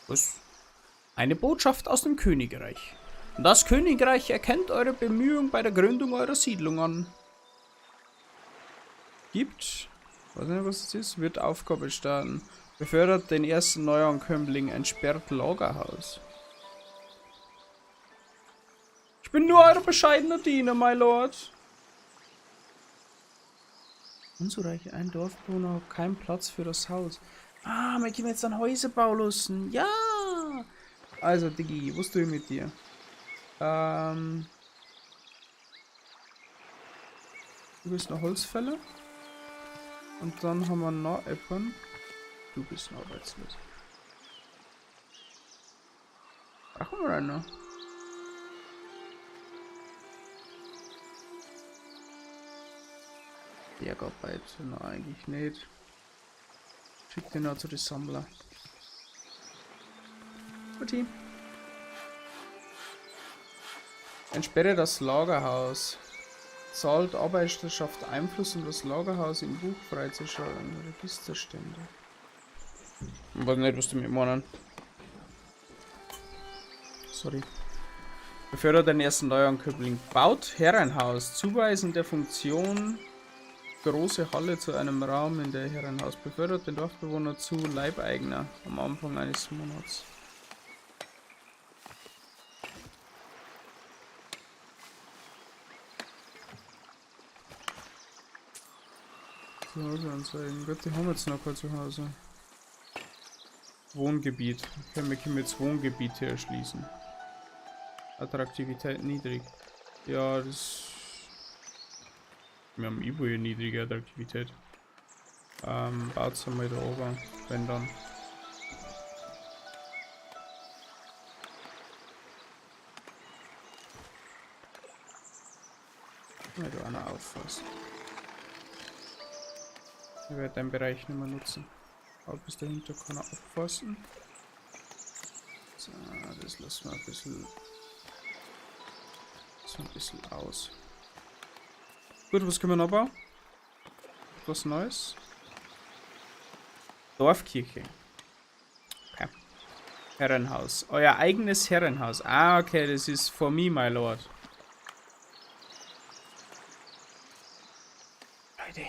Was? Eine Botschaft aus dem Königreich. Das Königreich erkennt eure Bemühungen bei der Gründung eurer Siedlung an. Gibt... weiß nicht, was es ist. Wird Aufgabe starten. Befördert den ersten Neuankömmling. Entsperrt Lagerhaus. Ich bin nur euer bescheidener Diener, my lord. Unzureichend, ein Dorfbewohner hat keinen Platz für das Haus. Ah, wir können jetzt einen Häuserbau lassen. Ja! Also, Diggi, was tue ich mit dir? Du bist ein Holzfäller. Und dann haben wir noch jemanden. Du bist ein arbeitslos. Brauchen wir einen noch? Bergarbeit, na eigentlich nicht. Schick den noch zu den Sammler. Guti. Entsperre das Lagerhaus. Zahlt Arbeiterschaft Einfluss, um das Lagerhaus im Buch freizuschalten. Registerstände. Ich weiß nicht, was du mit meinen. Sorry. Befördert den ersten Neuankömmling. Baut Herrenhaus. Zuweisen der Funktion große Halle zu einem Raum in der Herrenhaus. Befördert den Dorfbewohner zu Leibeigner am Anfang eines Monats. Zuhause anzeigen. Gott, die haben jetzt noch kein Zuhause. Wohngebiet. Okay, wir können jetzt Wohngebiete erschließen. Attraktivität niedrig. Ja, das... Wir haben hier niedrige Attraktivität. Baut's einmal da oben, wenn dann. Wenn du einer auffasst. Ich werde den Bereich nicht mehr nutzen. Aber bis dahinter kann er auffassen. So, das lassen wir ein bisschen. So ein bisschen aus. Gut, was können wir noch bauen? Was Neues? Dorfkirche. Okay. Herrenhaus. Euer eigenes Herrenhaus. Ah, okay, das ist for me, my lord. Leute.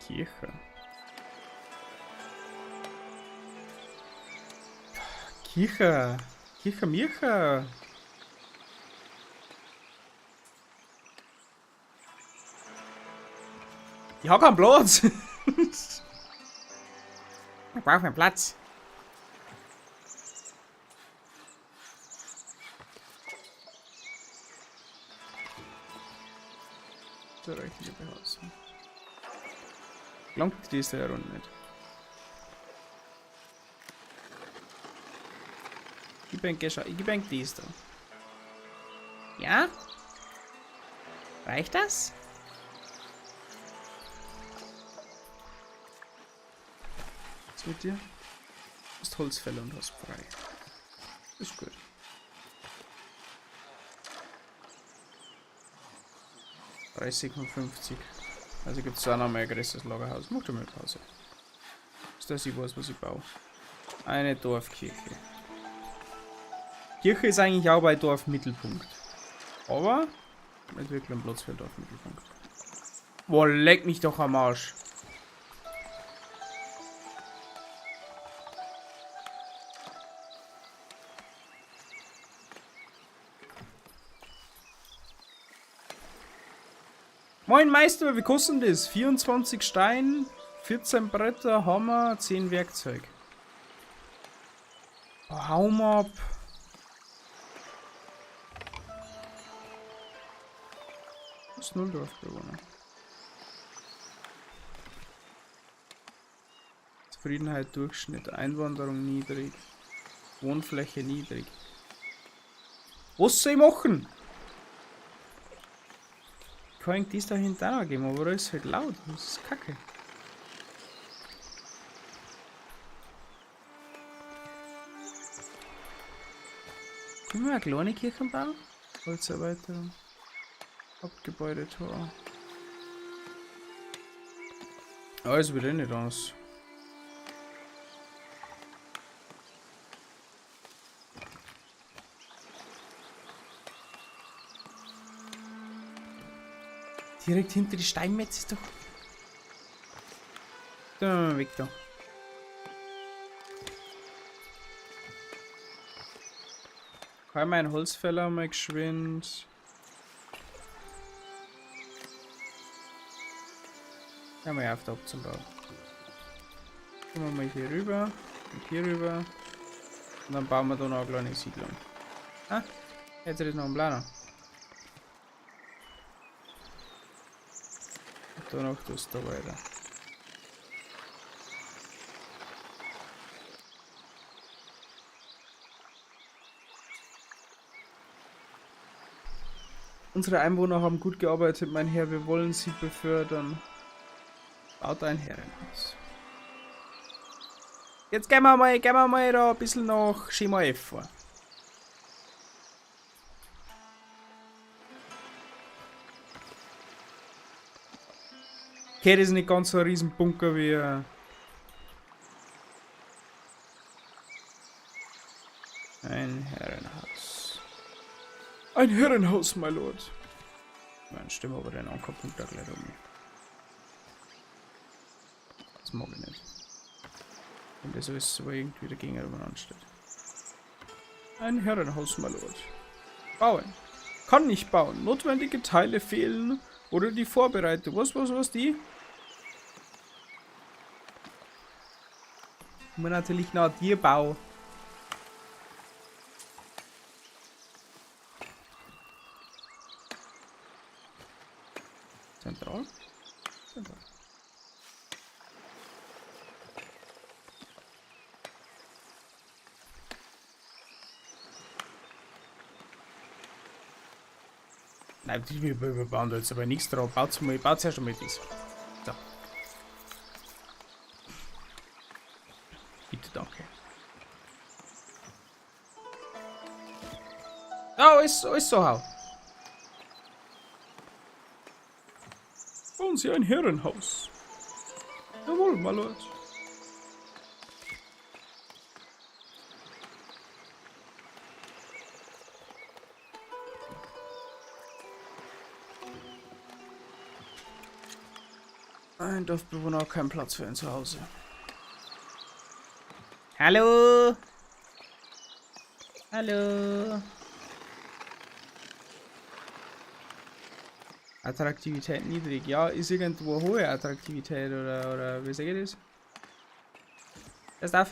Kirche. Kirche. Kirche, Mirche. Ich hab keinen Platz. Ich brauche einen Platz. So reicht die Behausung. Langt diese Runde nicht. Ich bin dies da. Ja? Reicht das? Was mit dir? Du bist Holzfäller und hast frei. Ist gut. $30,50. Also gibt es auch noch mehr größeres Lagerhaus. Mach doch mal Pause. Ist das ich weiß, was ich baue. Eine Dorfkirche. Kirche ist eigentlich auch bei Dorfmittelpunkt. Aber nicht wirklich ein Platz für Dorfmittelpunkt. Boah, leck mich doch am Arsch. Moin Meister, wie kostet das? 24 Stein, 14 Bretter, Hammer, 10 Werkzeug. Oh, hau mal ab. Das ist 0 Dorfbewohner. Zufriedenheit Durchschnitt, Einwanderung niedrig, Wohnfläche niedrig. Was soll ich machen? Ich kann dies da hinten auch geben, aber da ist halt laut. Das ist kacke. Können wir eine kleine Kirche bauen? Holzerweiterung. Hauptgebäudetor. Ah, es wird eh nicht aus. Direkt hinter die Steinmetz ist doch. Da, weg da. Kann ich meinen Holzfäller mal geschwind. Ja, mal auf der zum Bau. Gehen wir mal hier rüber und hier rüber. Und dann bauen wir da noch eine kleine Siedlung. Ah, jetzt ist noch ein Planer. Und dann noch das da weiter. Unsere Einwohner haben gut gearbeitet, mein Herr. Wir wollen sie befördern. Baut ein Herrenhaus. Jetzt gehen wir mal da ein bisschen nach Schema F vor. Okay, das ist nicht ganz so ein riesen Bunker wie ein Herrenhaus. Ein Herrenhaus, my lord. Nein, stimmt aber den Ankerpunkt da gleich um. Das mag ich nicht. Und das ist aber irgendwie dagegen ansteht. Ein Herrenhaus, my lord. Bauen. Kann nicht bauen. Notwendige Teile fehlen. Oder die Vorbereitung. Was die? Man natürlich nach dir Bau. Zentral? Zentral. Nein, wir bauen da jetzt aber nichts drauf. Baut's erst einmal das. So. Bitte, danke. Oh, ist so hau. Bauen Sie ein Herrenhaus. Jawohl, my lord. Ein Dorfbewohner hat keinen Platz für ein Zuhause. Hallo? Hallo? Attraktivität niedrig. Ja, ist irgendwo hohe Attraktivität oder wie sage ich das? Das darf.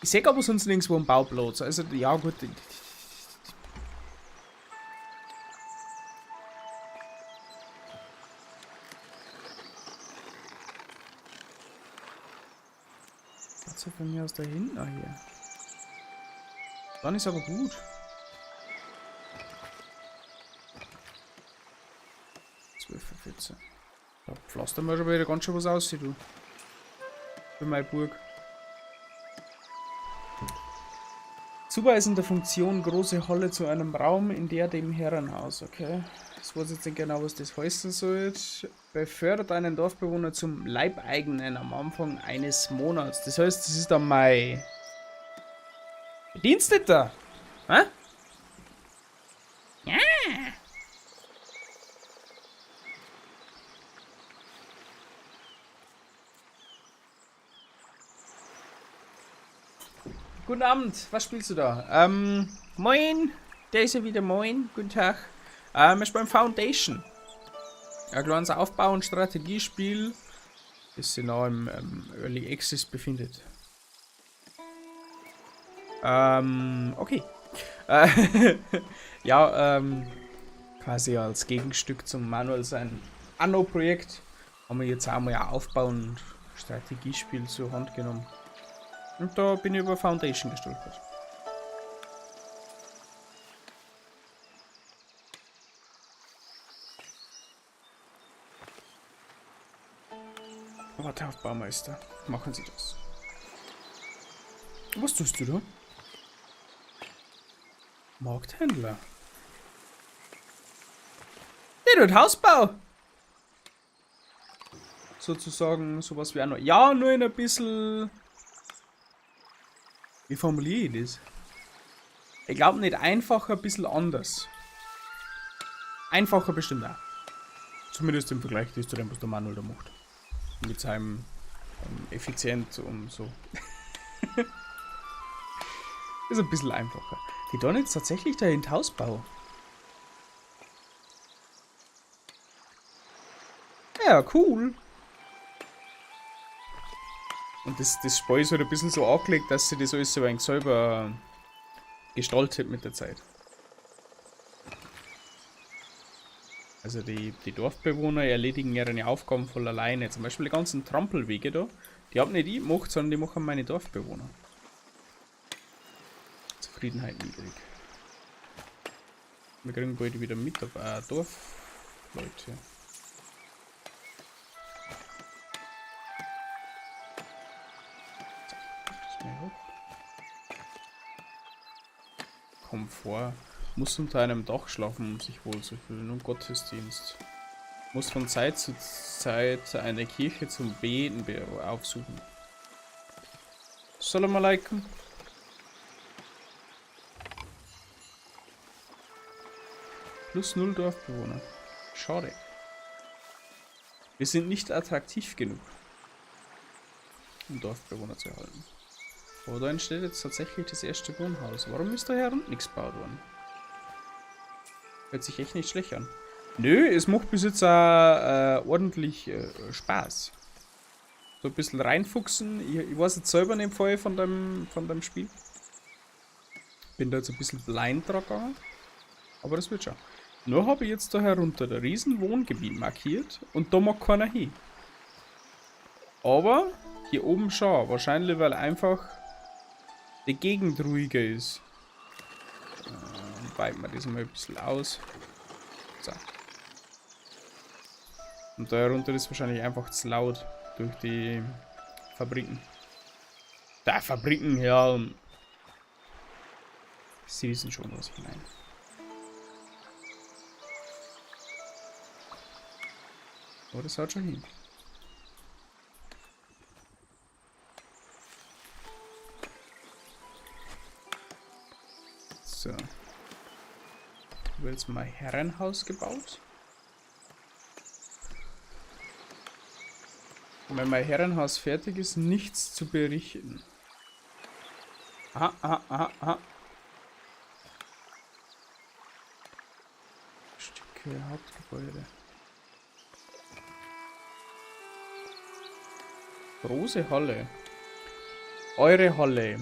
Ich sehe aber sonst nirgendwo einen Bauplatz. Also, ja, gut. Was von mir aus da hinten hier? Dann ist aber gut. Da pflastern wir schon wieder ganz schön was aus, du. Für meine Burg. Zuweisende Funktion, große Halle zu einem Raum, in der dem Herrenhaus, okay. Das weiß jetzt nicht genau, was das heißen soll. Befördert einen Dorfbewohner zum Leibeigenen am Anfang eines Monats. Das heißt, das ist dann mein Bediensteter. Hä? Ja. Guten Abend, was spielst du da? Moin. Der ist ja wieder moin. Guten Tag. Ich beim Foundation. Ein kleines Aufbau- und Strategiespiel, das sich noch im Early Access befindet. Okay. Ja, quasi als Gegenstück zum Manuel sein Anno-Projekt Haben wir jetzt auch mal ein Aufbauen Strategiespiel zur Hand genommen. Und da bin ich über Foundation gestolpert. Warte auf Baumeister. Machen Sie das. Was tust du da? Markthändler. Der tut Hausbau. Sozusagen sowas wie auch noch. Ja, nur in ein bisschen. Wie formuliere ich das? Ich glaube nicht einfacher, ein bisschen anders. Einfacher bestimmt auch. Zumindest im Vergleich zu dem, was der Manuel da macht. Mit seinem effizient und so. Ist ein bisschen einfacher. Die tun jetzt tatsächlich da in Hausbau. Ja, cool. Und das Spiel ist halt ein bisschen so angelegt, dass sie das alles so ein wenig selber gestaltet mit der Zeit. Also die Dorfbewohner erledigen ihre Aufgaben voll alleine. Zum Beispiel die ganzen Trampelwege da, die habe nicht ich gemacht, sondern die machen meine Dorfbewohner. Zufriedenheit niedrig. Wir kriegen bald wieder mit auf Dorfleute. Komfort. Muss unter einem Dach schlafen, um sich wohlzufühlen. Und Gottesdienst. Muss von Zeit zu Zeit eine Kirche zum Beten aufsuchen. Salam alaikum. Plus 0 Dorfbewohner. Schade. Wir sind nicht attraktiv genug, um Dorfbewohner zu erhalten. Aber da entsteht jetzt tatsächlich das erste Wohnhaus. Warum ist da hier unten nichts gebaut worden? Hört sich echt nicht schlecht an. Nö, es macht bis jetzt auch ordentlich Spaß. So ein bisschen reinfuchsen. Ich weiß jetzt selber nicht voll von dem Spiel. Bin da jetzt ein bisschen blind dran gegangen. Aber das wird schon. Nur habe ich jetzt da herunter ein riesen Wohngebiet markiert und da mag keiner hin. Aber hier oben schon. Wahrscheinlich, weil einfach die Gegend ruhiger ist. Weiten wir das mal ein bisschen aus. So. Und da herunter ist wahrscheinlich einfach zu laut durch die Fabriken. Da Fabriken, ja. Sie wissen schon, was ich meine. Oh, das haut schon hin. So. Ich habe jetzt mein Herrenhaus gebaut. Und wenn mein Herrenhaus fertig ist, nichts zu berichten. Aha, aha, aha, aha. Stücke Hauptgebäude. Große Halle. Eure Halle.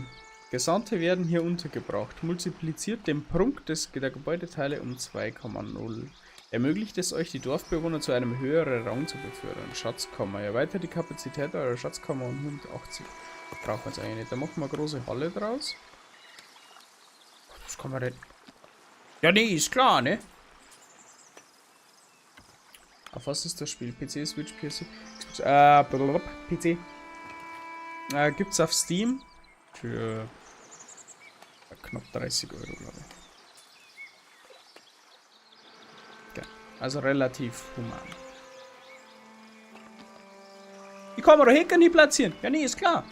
Gesandte werden hier untergebracht. Multipliziert den Prunk der Gebäudeteile um 2,0. Ermöglicht es euch, die Dorfbewohner zu einem höheren Rang zu befördern. Schatzkammer. Erweitert die Kapazität eurer Schatzkammer um 180. Brauchen wir jetzt eigentlich nicht. Da machen wir eine große Halle draus. Das kann man nicht. Ja, nee, ist klar, ne? Auf was ist das Spiel? PC, Switch, PC? PC. Gibt's auf Steam für knapp 30 Euro, glaube ich. Okay. Also relativ human. Die Kamera hier kann ich platzieren. Ja, nee, ist klar.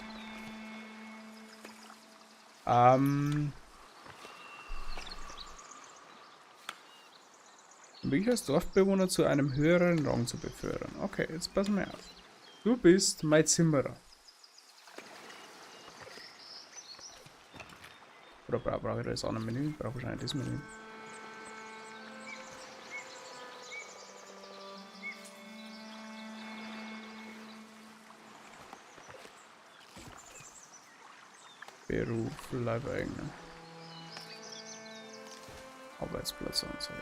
Mich als Dorfbewohner zu einem höheren Rang zu befördern. Okay, jetzt pass mal auf. Du bist mein Zimmerer. Oder brauche ich das andere Menü? Ich brauche wahrscheinlich das Menü. Beruf, Leibeigene. Arbeitsplatz anzeigen.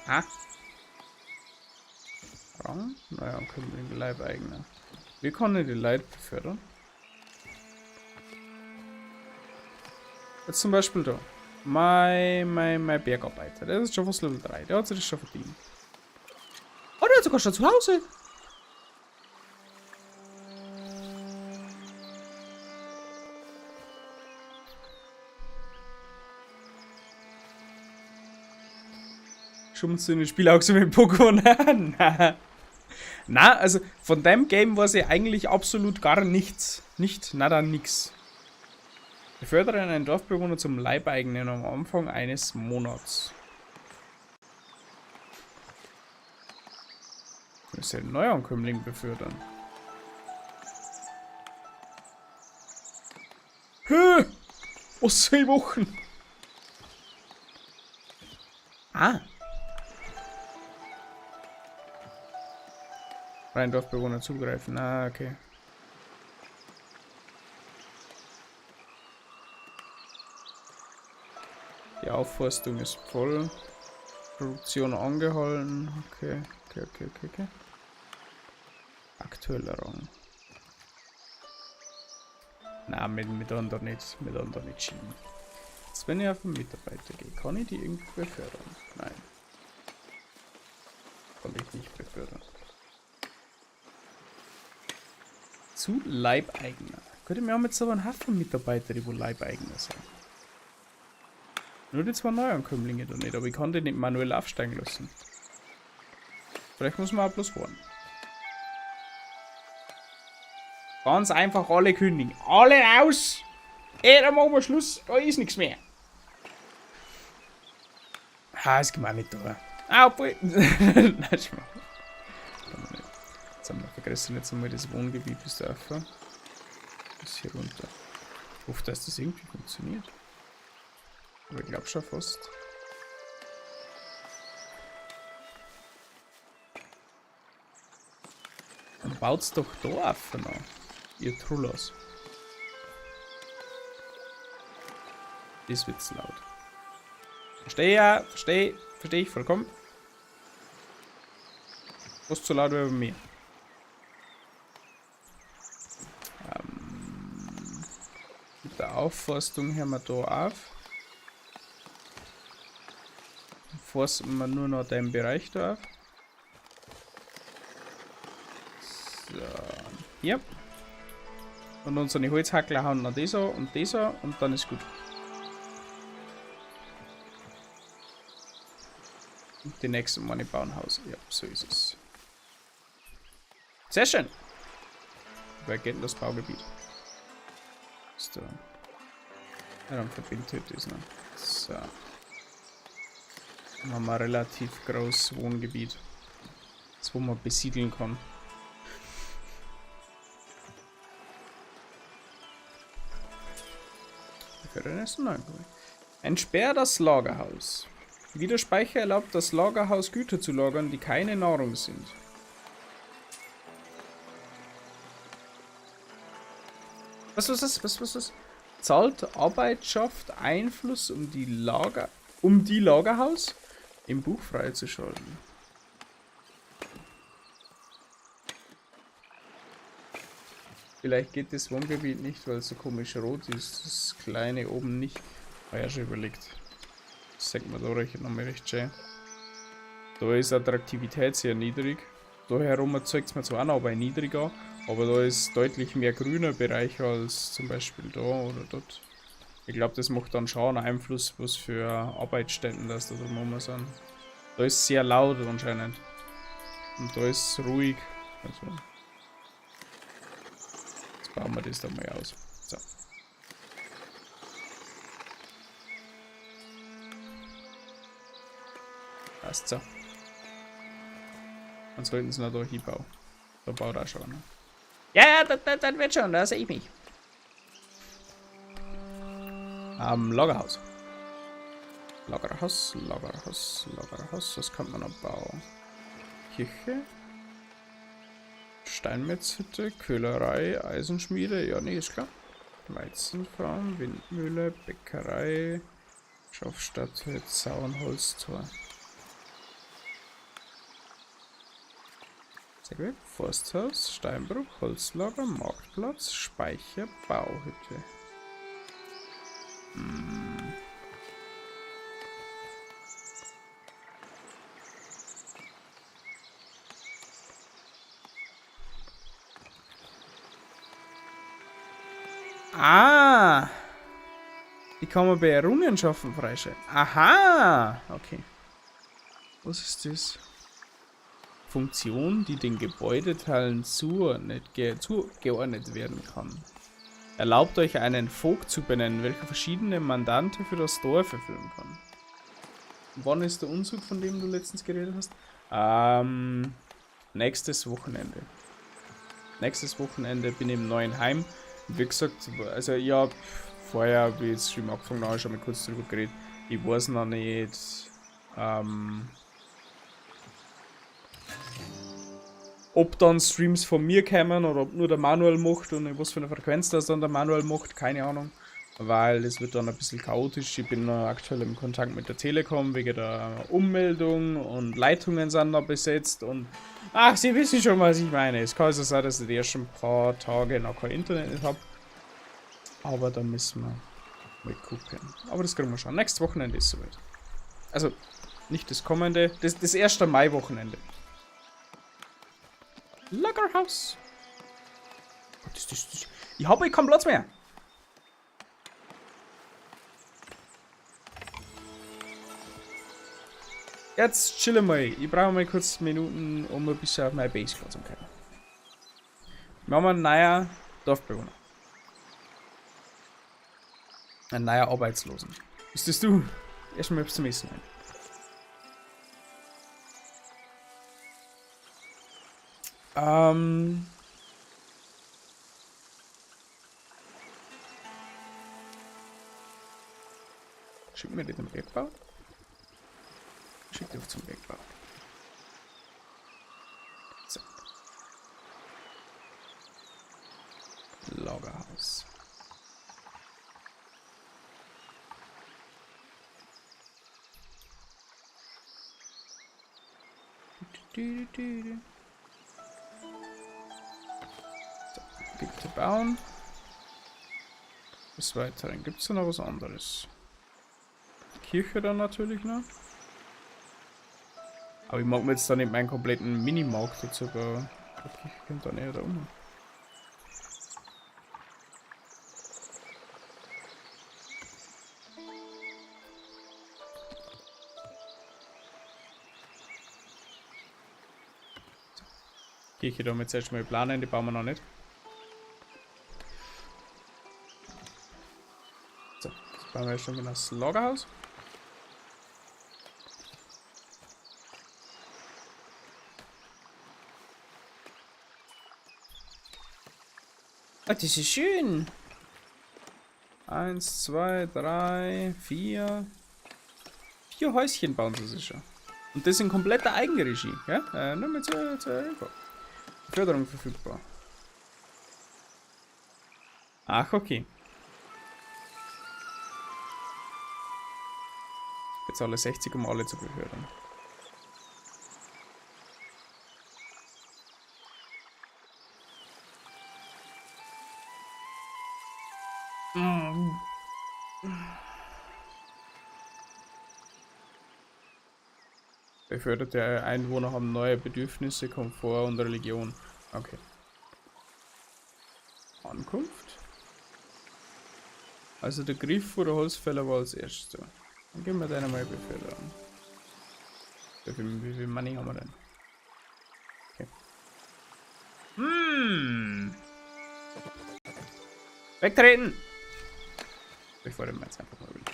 Ah. Rang? Naja, können wir den Leibeigener. Wie kann ich die Leute befördern? Jetzt zum Beispiel da. Mein Bergarbeiter. Der ist schon fast Level 3. Der hat sich das schon verdient. Oh, der hat sogar schon zu Hause. Schummelst du in das Spiel auch so mit Pokémon? Nein. Na, also von dem Game war sie eigentlich absolut gar nichts. Nada, nix. Befördere einen Dorfbewohner zum Leibeigenen am Anfang eines Monats. Du musst einen Neuankömmling befördern. Hä? Was 2 Wochen? Ah. Rein Dorfbewohner zugreifen. Ah, okay. Die Aufforstung ist voll. Produktion angehalten. Okay. Aktueller Rang. Nein, mit anderen nicht schieben. Jetzt, wenn ich auf einen Mitarbeiter gehe, kann ich die irgendwie befördern? Nein. Kann ich nicht befördern. Zu Leibeigner. Gut, wir haben jetzt aber einen Haufen Mitarbeiter, die wohl Leibeigner sind. Nur die 2 Neuankömmlinge da nicht, aber ich kann die nicht manuell aufsteigen lassen. Vielleicht muss man auch bloß warten. Ganz einfach alle kündigen. Alle raus! Dann machen wir Schluss, da ist nichts mehr. Ah, das kann man nicht da. Ah, obwohl. Nein, schon mal. Jetzt haben wir vergessen, jetzt einmal das Wohngebiet bis dafür. Bis hier runter. Ich hoffe, dass das irgendwie funktioniert. Aber ich glaube schon fast. Dann baut's doch da auf noch. Ihr Trullos. Das wird zu laut. Verstehe ich vollkommen. Was zu laut wäre bei mir. Mit der Aufforstung hören wir da auf. Forsten wir nur noch den Bereich da auf. So. Hier. Und unsere Holzhackler hauen noch das an und dann ist gut. Und die nächsten Mal bauen Haus. Ja, so ist es. Sehr schön. Wer geht in das Baugebiet? So. Ja, dann verbindet das noch. So. Dann haben wir ein relativ großes Wohngebiet. Das, wo man besiedeln kann. Entsperr das Lagerhaus. Widerspeicher erlaubt das Lagerhaus Güter zu lagern, die keine Nahrung sind. Was? Zahlt Arbeitschaft Einfluss, um die Lagerhaus im Buch freizuschalten. Vielleicht geht das Wohngebiet nicht, weil es so komisch rot ist. Das kleine oben nicht. War ja schon überlegt. Das sagt man da nochmal recht schön. Da ist Attraktivität sehr niedrig. Da herum zeigt es mir zwar auch noch aber niedriger, aber da ist deutlich mehr grüner Bereich als zum Beispiel da oder dort. Ich glaube, das macht dann schon einen Einfluss, was für Arbeitsstätten das da drumherum sind. Da ist sehr laut anscheinend. Und da ist ruhig. Also. Jetzt bauen wir das da mal aus. So. Passt so. Dann sollten sie noch da hinbauen. Da baut er schon. Ne? Ja, das wird schon, da sehe ich mich. Lagerhaus. Lagerhaus. Was kann man noch bauen? Kirche. Steinmetzhütte, Köhlerei, Eisenschmiede. Ja, nee, ist klar. Weizenfarm, Windmühle, Bäckerei, Schafstadt, Zaun, Holztor. Sehr gut. Forsthaus, Steinbruch, Holzlager, Marktplatz, Speicher, Bauhütte. Ah! Die kann man bei Errungenschaften freischalten. Aha! Okay. Was ist das? Funktion, die den Gebäudeteilen zugeordnet werden kann. Erlaubt euch einen Vogt zu benennen, welcher verschiedene Mandante für das Dorf erfüllen kann. Wann ist der Umzug, von dem du letztens geredet hast? Nächstes Wochenende. Nächstes Wochenende bin ich im neuen Heim. Wie gesagt, also ja, vorher, wie jetzt Stream angefangen habe, schon mal kurz drüber geredet. Ich weiß noch nicht, ob dann Streams von mir kommen oder ob nur der Manuel macht und was für eine Frequenz das dann der Manuel macht, keine Ahnung. Weil es wird dann ein bisschen chaotisch. Ich bin noch aktuell im Kontakt mit der Telekom wegen der Ummeldung und Leitungen sind da besetzt und ach, Sie wissen schon, was ich meine. Es kann also sein, dass ich die ersten paar Tage noch kein Internet habe. Aber da müssen wir mal gucken. Aber das kriegen wir schon. Nächstes Wochenende ist soweit. Also, nicht das kommende, das erste Mai-Wochenende. Lagerhaus. Ich habe keinen Platz mehr. Jetzt chillen wir. Ich brauche mal kurz Minuten, um ein bisschen auf meine Base zu kommen. Wir haben einen neuen Dorfbewohner. Ein neuer Arbeitslosen. Ist das du? Erstmal zum Essen. Schick mir den Bergbau. Schick dich zum Bergbau. So. Lagerhaus. So, bitte bauen. Des Weiteren gibt es noch was anderes. Kirche dann natürlich noch. Aber ich mag mir jetzt da nicht meinen kompletten Minimarkt dazu bauen. Die Kirche kommt dann eher da um. Kirche da mit zuerst mal planen, die bauen wir noch nicht. So, jetzt bauen wir schon wieder das Lagerhaus. Ah, das ist schön. 1, 2, 3, 4. 4 Häuschen bauen sie sich schon. Und das in kompletter Eigenregie. Ja? Nur mit zur Info. Förderung verfügbar. Ach, okay. Jetzt alle 60, um alle zu befördern. Beförderte Einwohner haben neue Bedürfnisse, Komfort und Religion. Okay. Ankunft. Also der Griff oder Holzfäller war als erster. Dann gehen wir den mal befördern. Wie viel Money haben wir denn? Okay. Wegtreten! Ich wollte mir jetzt einfach mal wieder.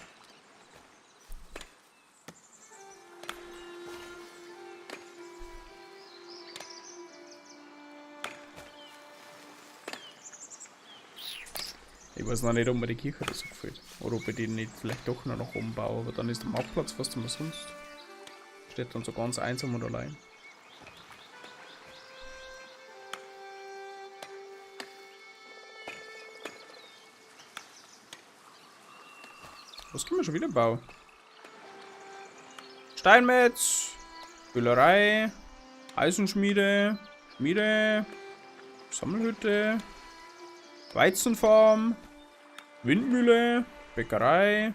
Ich weiß noch nicht, ob mir die Kirche so gefällt. Oder ob ich die nicht vielleicht doch noch umbaue, aber dann ist der Marktplatz fast immer sonst. Steht dann so ganz einsam und allein. Was können wir schon wieder bauen? Steinmetz, Spülerei, Eisenschmiede, Schmiede, Sammelhütte, Weizenfarm, Windmühle, Bäckerei,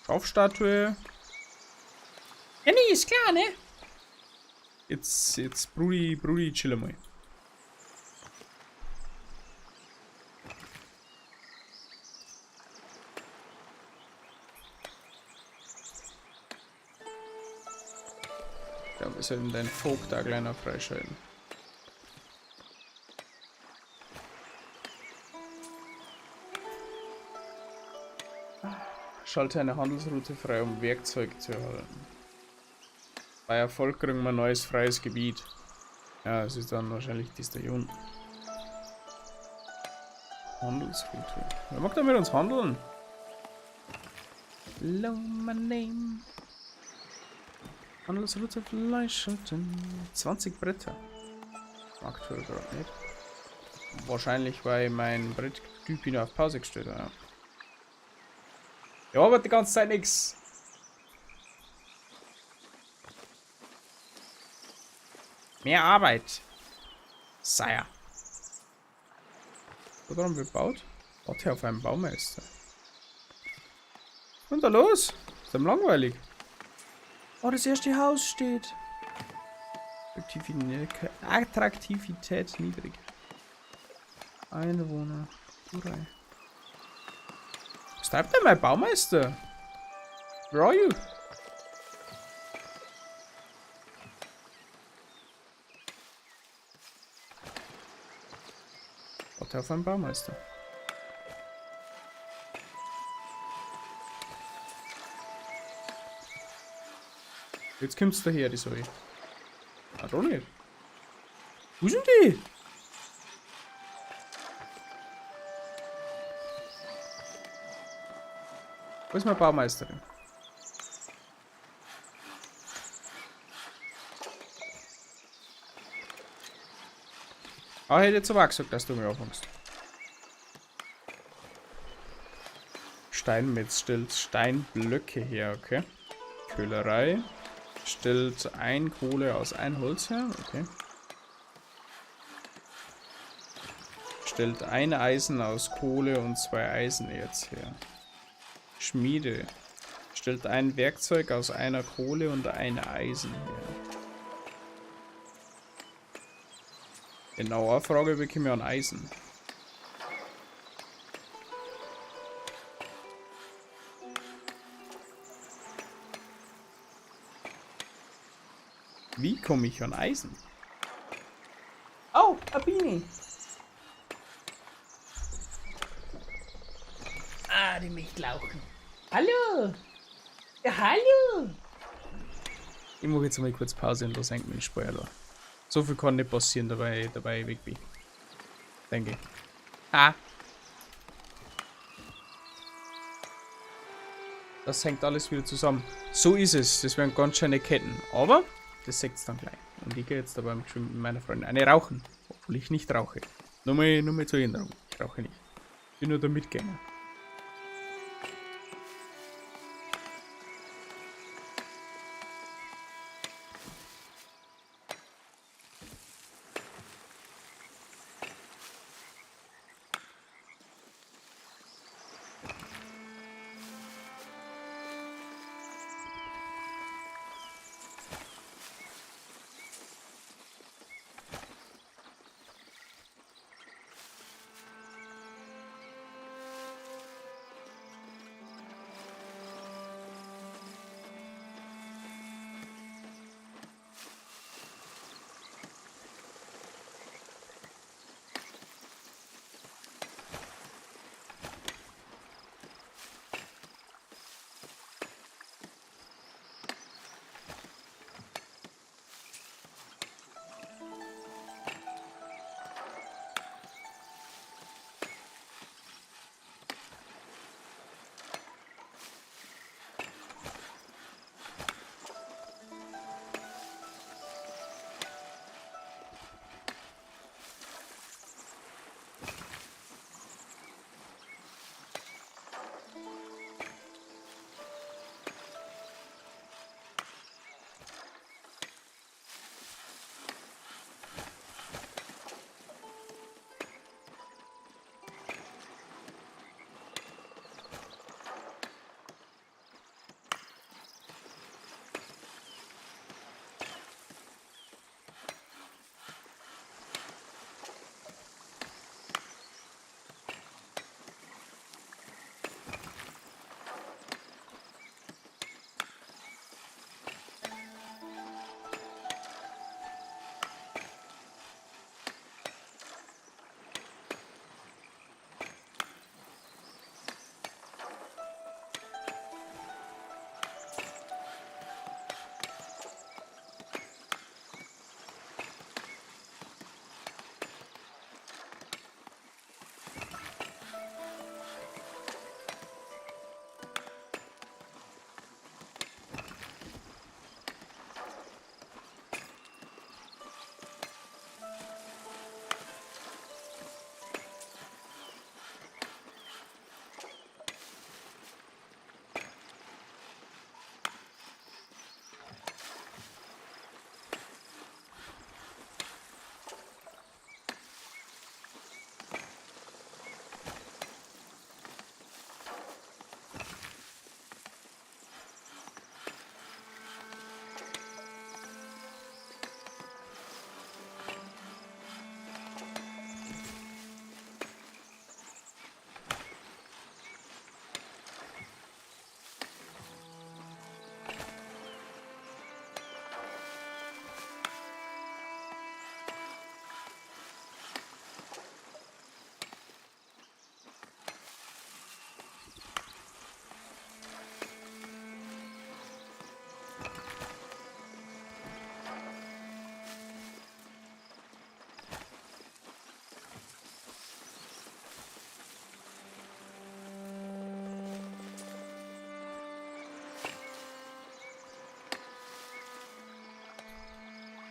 Schaufstatue. Ja, nee, ist klar, ne? Jetzt, Brudi, chill mal. Ja, wir sollten deinen Vogt da kleiner freischalten. Schalte eine Handelsroute frei, um Werkzeug zu erhalten. Bei Erfolg kriegen wir ein neues freies Gebiet. Ja, es ist dann wahrscheinlich die Station. Handelsroute. Wer mag da mit uns handeln? Hello, my name. Handelsroute freischalten. 20 Bretter. Aktuell gerade nicht. Wahrscheinlich, weil mein Bretttyp ihn auf Pause gestellt hat. Ja. Ja, aber die ganze Zeit nix. Mehr Arbeit. Sire. Oder haben wir gebaut? Warte auf einen Baumeister. Und da los? Ist einem langweilig. Oh, das erste Haus steht. Attraktivität niedrig. Einwohner. Urei. Was treibt denn mein Baumeister? Where are you? Warte auf einen Baumeister. Jetzt kommt's daher, die Zoe. Ah, doch nicht. Wo sind die? Wo ist meine Baumeisterin? Ah, hätte jetzt aber auch gesagt, dass du mir aufhängst. Steinmetz stellt Steinblöcke her, okay. Köhlerei stellt ein Kohle aus ein Holz her, okay. Stellt ein Eisen aus Kohle und 2 Eisenerz her. Schmiede stellt ein Werkzeug aus einer Kohle und ein Eisen her. Genauer Frage bekomme ich an Eisen. Wie komme ich an Eisen? Oh, Abini. Ah, die Milchlauchen. Hallo. Ja, hallo. Ich mache jetzt mal kurz Pause und da senkt mein Spoiler. So viel kann nicht passieren, dabei ich weg bin. Denke ich. Ah. Das hängt alles wieder zusammen. So ist es. Das wären ganz schöne Ketten. Aber das seht ihr dann gleich. Und ich gehe jetzt dabei mit meiner Freundin eine rauchen. Obwohl ich nicht rauche. Nur mal zur Erinnerung. Ich rauche nicht. Ich bin nur der Mitgänger.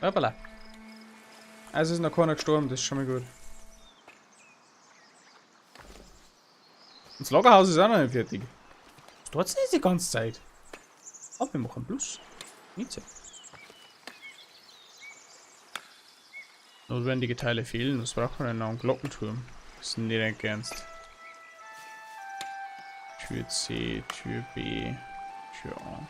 Hoppala. Also ist noch keiner gestorben, das ist schon mal gut. Und das Lagerhaus ist auch noch nicht fertig. Was tut denn die ganze Zeit? Oh, wir machen Plus. Nicht so. Notwendige Teile fehlen, was braucht man denn noch? Einen Glockenturm. Das ist nicht ernst. Tür C, Tür B, Tür A.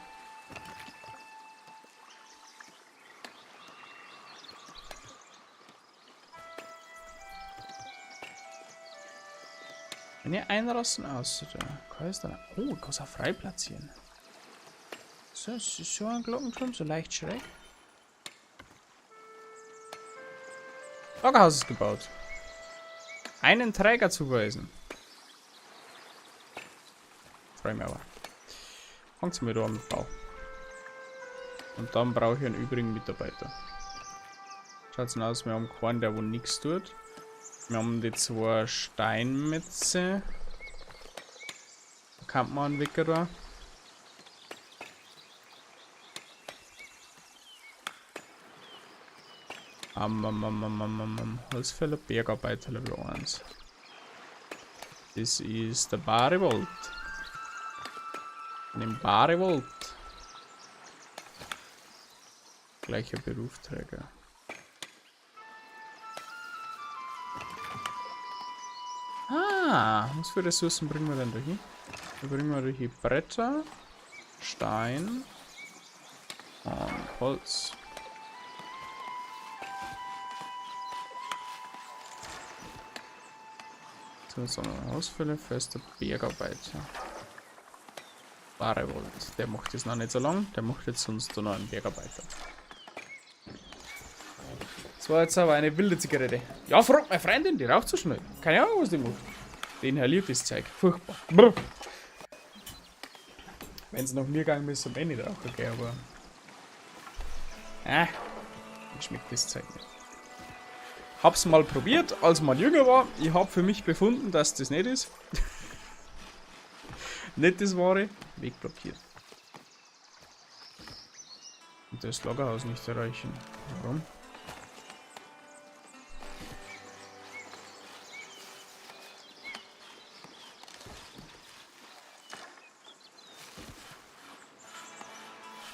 Wenn ihr einrasten aus, da kann ich dann. Oh, ich kann es auch frei platzieren. So, es ist so ein Glockenturm, so leicht schräg. Lagerhaus ist gebaut. Einen Träger zuweisen. Freue mich aber. Fangt mir da am Bau. Und dann brauche ich einen übrigen Mitarbeiter. Schaut's denn aus, wir haben keinen, der wo nichts tut. Wir haben die 2 Steinmetze. Da kann man einen Wecker da. Holzfäller, Bergarbeiter Level 1. Das ist der Barivolt. Den Barivolt. Gleicher Berufsträger. Was für Ressourcen bringen wir denn da hin? Da bringen wir da hier Bretter, Stein und Holz. So, Ausfälle, fester Bergarbeiter. Barivolt. Der macht jetzt noch nicht so lang, der macht jetzt sonst noch einen Bergarbeiter. Das war jetzt aber eine wilde Zigarette. Ja, fragt meine Freundin, die raucht so schnell. Keine Ahnung, was die macht. Die inhaliert das Zeug. Furchtbar. Wenn es nach mir gegangen ist, dann nicht rauchen, okay, aber. Mir schmeckt das Zeug nicht. Hab's mal probiert, als man jünger war. Ich hab für mich befunden, dass das nicht ist. Nicht das wahre. Weg blockiert. Und das Lagerhaus nicht erreichen. Warum?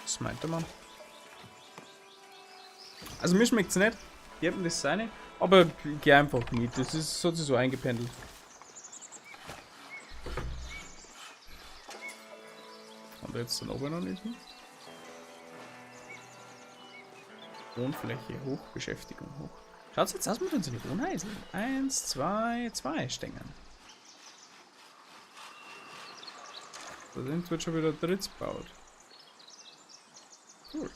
Was meinte man? Also mir schmeckt's nicht. Die hätten das seine. Aber ich geh einfach nicht. Das ist so eingependelt. Und jetzt dann oben noch nicht hin. Wohnfläche hoch, Beschäftigung hoch. Schaut's jetzt aus mit unseren Wohnhäusern. 1, 2, 2 Stängern. Da sind wird schon wieder dritt gebaut. Cool.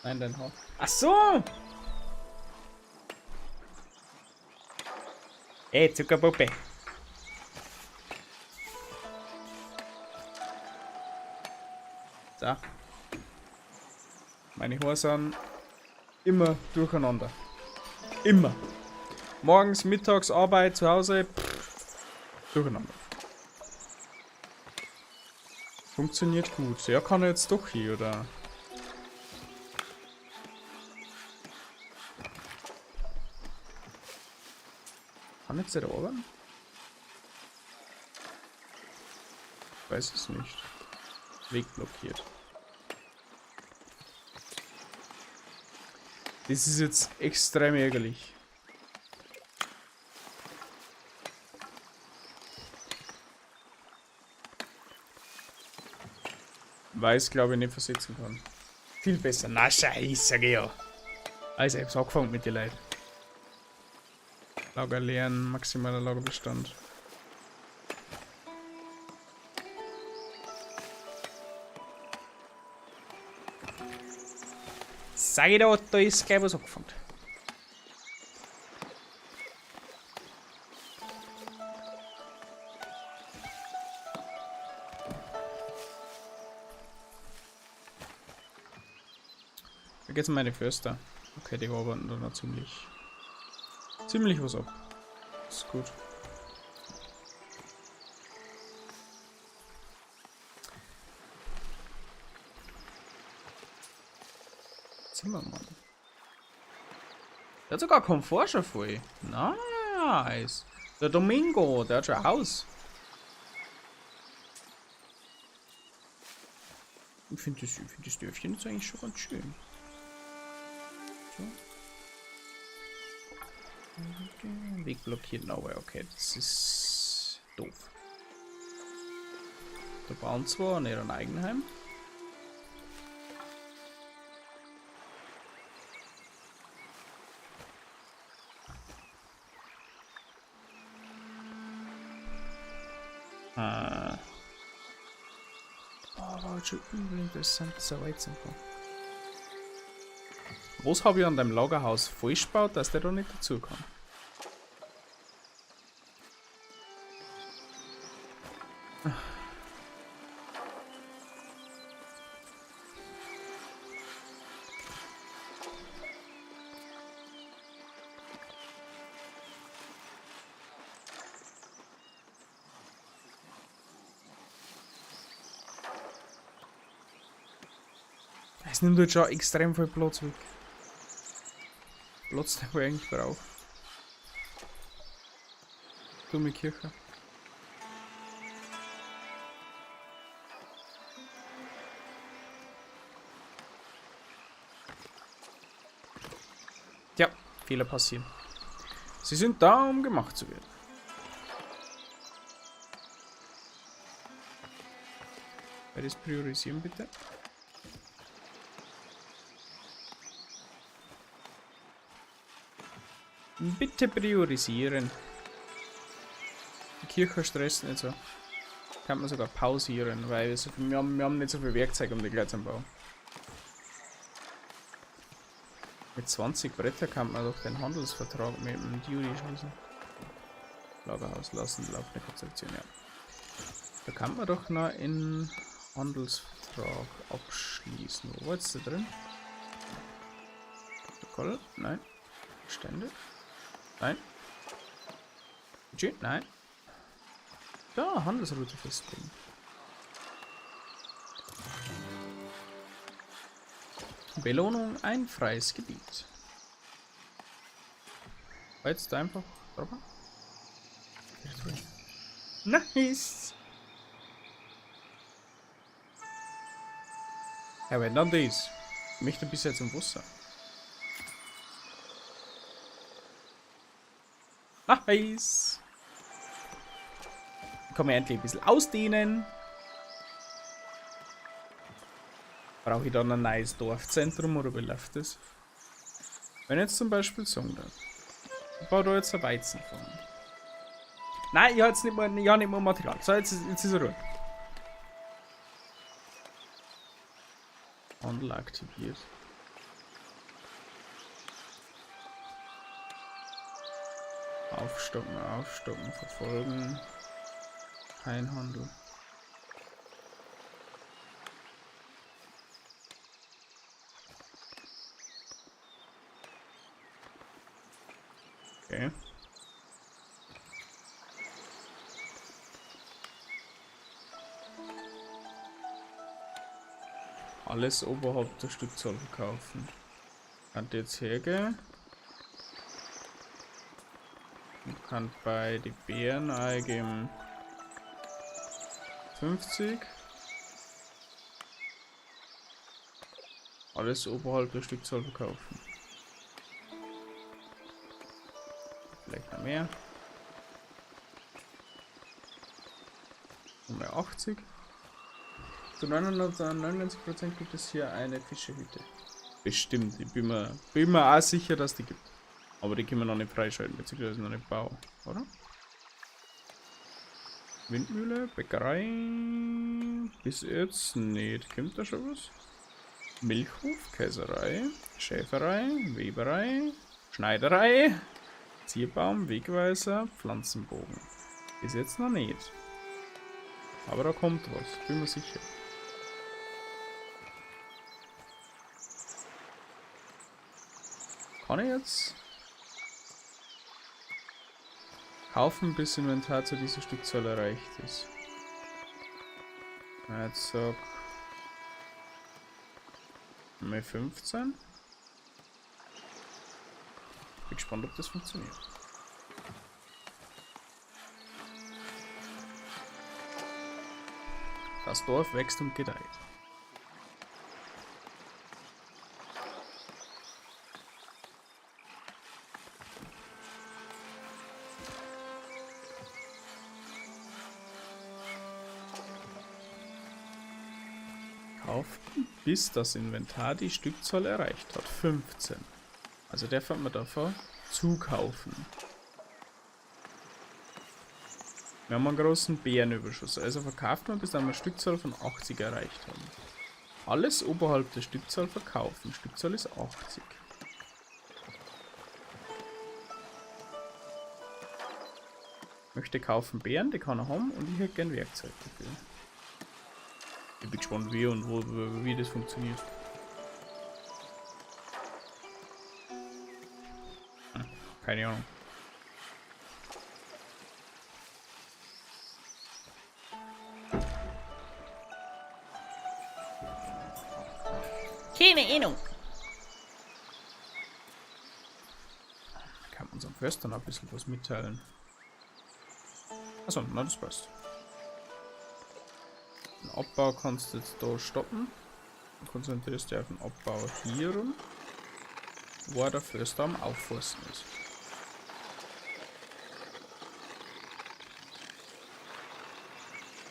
Nein, dein Haar. Ach so! Ey, Zuckerpuppe. So. Meine Haare sind immer durcheinander. Immer. Morgens, mittags, Arbeit, zu Hause. Durcheinander. Funktioniert gut. Ja, kann er jetzt doch hier, oder? Kann jetzt der oben? Ich weiß es nicht. Weg blockiert. Das ist jetzt extrem ärgerlich. Weil ich es, glaube ich, nicht versetzen kann. Viel besser. Na scheiße, sag ich ja. Also ich hab's angefangen mit den Leuten. Lager leeren, maximaler Lagerbestand. Sag ich da, da ist gleich was angefangen. Wie geht's meine Förster? Okay, die arbeiten da noch ziemlich was ab. Ist gut. Zimmermann. Der hat sogar Komfort schon voll. Nice. Der Domingo, der hat schon ein Haus. Ich finde das Dörfchen jetzt eigentlich schon ganz schön. So. Weg blockiert, aber okay, das ist doof. Da bauen zwar nicht ein Eigenheim. Aber schon übel interessant, so weit zu kommen. Was habe ich an deinem Lagerhaus falsch gebaut, dass der da nicht dazu kann? Es nimmt jetzt schon extrem viel Platz weg. Platz, den wir eigentlich brauchen. Dumme Kirche. Ja, Fehler passieren. Sie sind da, um gemacht zu werden. Beides priorisieren bitte. Bitte priorisieren. Die Kirche stresst nicht so. Kann man sogar pausieren, weil wir haben nicht so viel Werkzeug, um die gleich zu bauen. Mit 20 Bretter kann man doch den Handelsvertrag mit dem Duty schließen. Lagerhaus lassen, laufende Konstruktion, ja. Da kann man doch noch einen Handelsvertrag abschließen. Wo war jetzt da drin? Protokoll? Nein. Stände? Nein. Budget? Nein. Da, Handelsroute festlegen. Belohnung, ein freies Gebiet. War jetzt einfach drauf? Nice! Ja, wenn dann dies. Ich möchte bis jetzt im Wasser. Nice! Kann man endlich ein bisschen ausdehnen. Brauche ich dann ein neues Dorfzentrum oder wie läuft das? Wenn jetzt zum Beispiel sagen darf, ich baue da jetzt ein Weizenfarm. Nein, ich habe jetzt nicht mehr Material. So, jetzt ist er ruhig. Handel aktiviert. Aufstocken, aufstocken, verfolgen. Kein Handel. Okay. Alles oberhalb der Stückzahl verkaufen. Kann jetzt hergehen. Und kann bei den Bären eingeben 50. Alles oberhalb der Stückzahl verkaufen. Vielleicht noch mehr. Und bei 80. Zu 99% gibt es hier eine Fischehütte. Bestimmt, ich bin mir auch sicher, dass die gibt. Aber die können wir noch nicht freischalten, beziehungsweise noch nicht bauen, oder? Windmühle, Bäckerei. Bis jetzt nicht. Kommt da schon was? Milchhof, Käserei, Schäferei, Weberei, Schneiderei, Zierbaum, Wegweiser, Pflanzenbogen. Bis jetzt noch nicht. Aber da kommt was, bin mir sicher. Kann ich jetzt kaufen, bis Inventar zu dieser Stückzahl erreicht ist? Jetzt sag mal 15. Bin gespannt, ob das funktioniert. Das Dorf wächst und gedeiht. Kaufen, bis das Inventar die Stückzahl erreicht hat. 15. Also der fängt man davor zukaufen. Wir haben einen großen Bärenüberschuss, also verkauft man, bis wir eine Stückzahl von 80 erreicht haben. Alles oberhalb der Stückzahl verkaufen. Stückzahl ist 80. Möchte kaufen Bären, die kann er haben, und ich hätte gern Werkzeug dafür. Ich bin gespannt, wie und wie das funktioniert. Keine Ahnung. Keine Ahnung. Kann man unserem Förster noch ein bisschen was mitteilen. Achso, na das passt. Den Abbau kannst du jetzt da stoppen. Du konzentrierst dich auf den Abbau hier rum, wo der Förster am Aufforsten ist.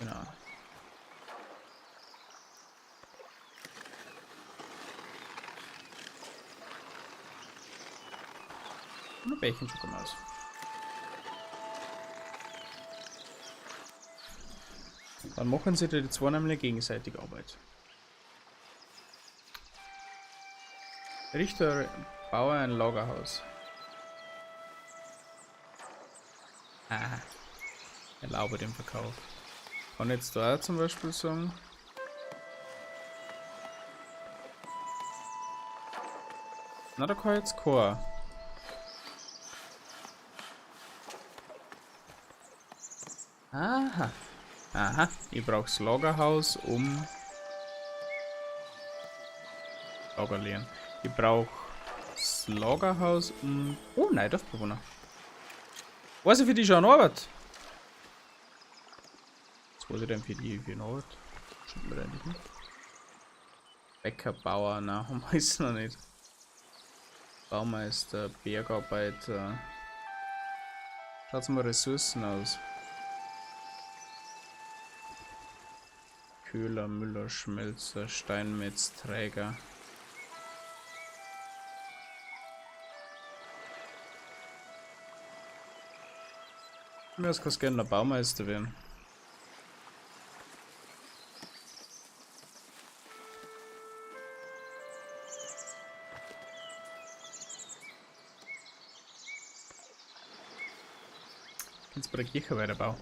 Genau. Und ein Bärchen schon aus. Dann machen sie die zwei nämlich gegenseitig Arbeit. Richter, baue ein Lagerhaus. Aha. Erlaube den Verkauf. Kann jetzt da zum Beispiel sagen. Na, da kann jetzt kein. Aha. Aha, ich brauche das Lagerhaus um Lagerlehren. Ich brauche das Lagerhaus um. Oh nein, Dorfbewohner. Was ich für die schon Arbeit? Was weiß ich denn für die Arbeit? Stimmt mir eigentlich nicht. Bäcker, Bauer, nein, haben wir es noch nicht. Baumeister, Bergarbeiter. Schaut's mal Ressourcen aus. Köhler, Müller, Schmelzer, Steinmetz, Träger. Mir kann gerne der Baumeister werden. Jetzt bei der Kirche weiterbauen.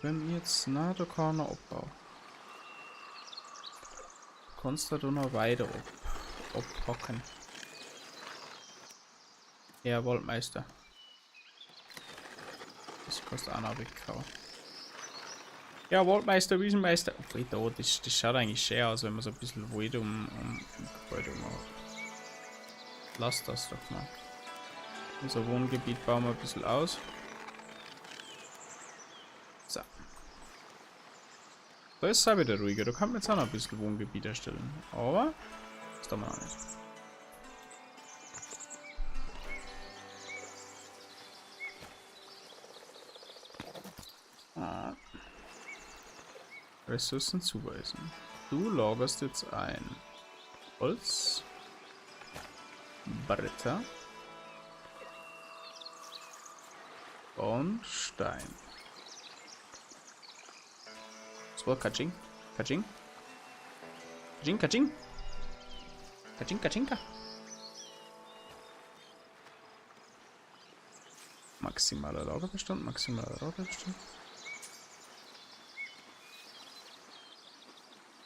Wenn jetzt, na, da kann er Abbau. Kannst du da noch weiter abpacken. Ja, Waldmeister. Das kostet auch noch weghauen. Ja, Waldmeister, Wiesenmeister. Okay, da, das schaut eigentlich schön aus, wenn man so ein bisschen Wald um Gebäude macht. Lass das doch mal. Unser Wohngebiet bauen wir ein bisschen aus. So. Da ist es auch wieder ruhiger. Da kann man jetzt auch noch ein bisschen Wohngebiet erstellen. Aber das tun wir noch nicht. Ressourcen zuweisen. Du lagerst jetzt ein Holz, Bretter und Stein. Das war Katsching. Katsching. Katsching, Katsching. Katsching, Katschinka. Maximaler Lagerbestand, maximaler Lagerbestand.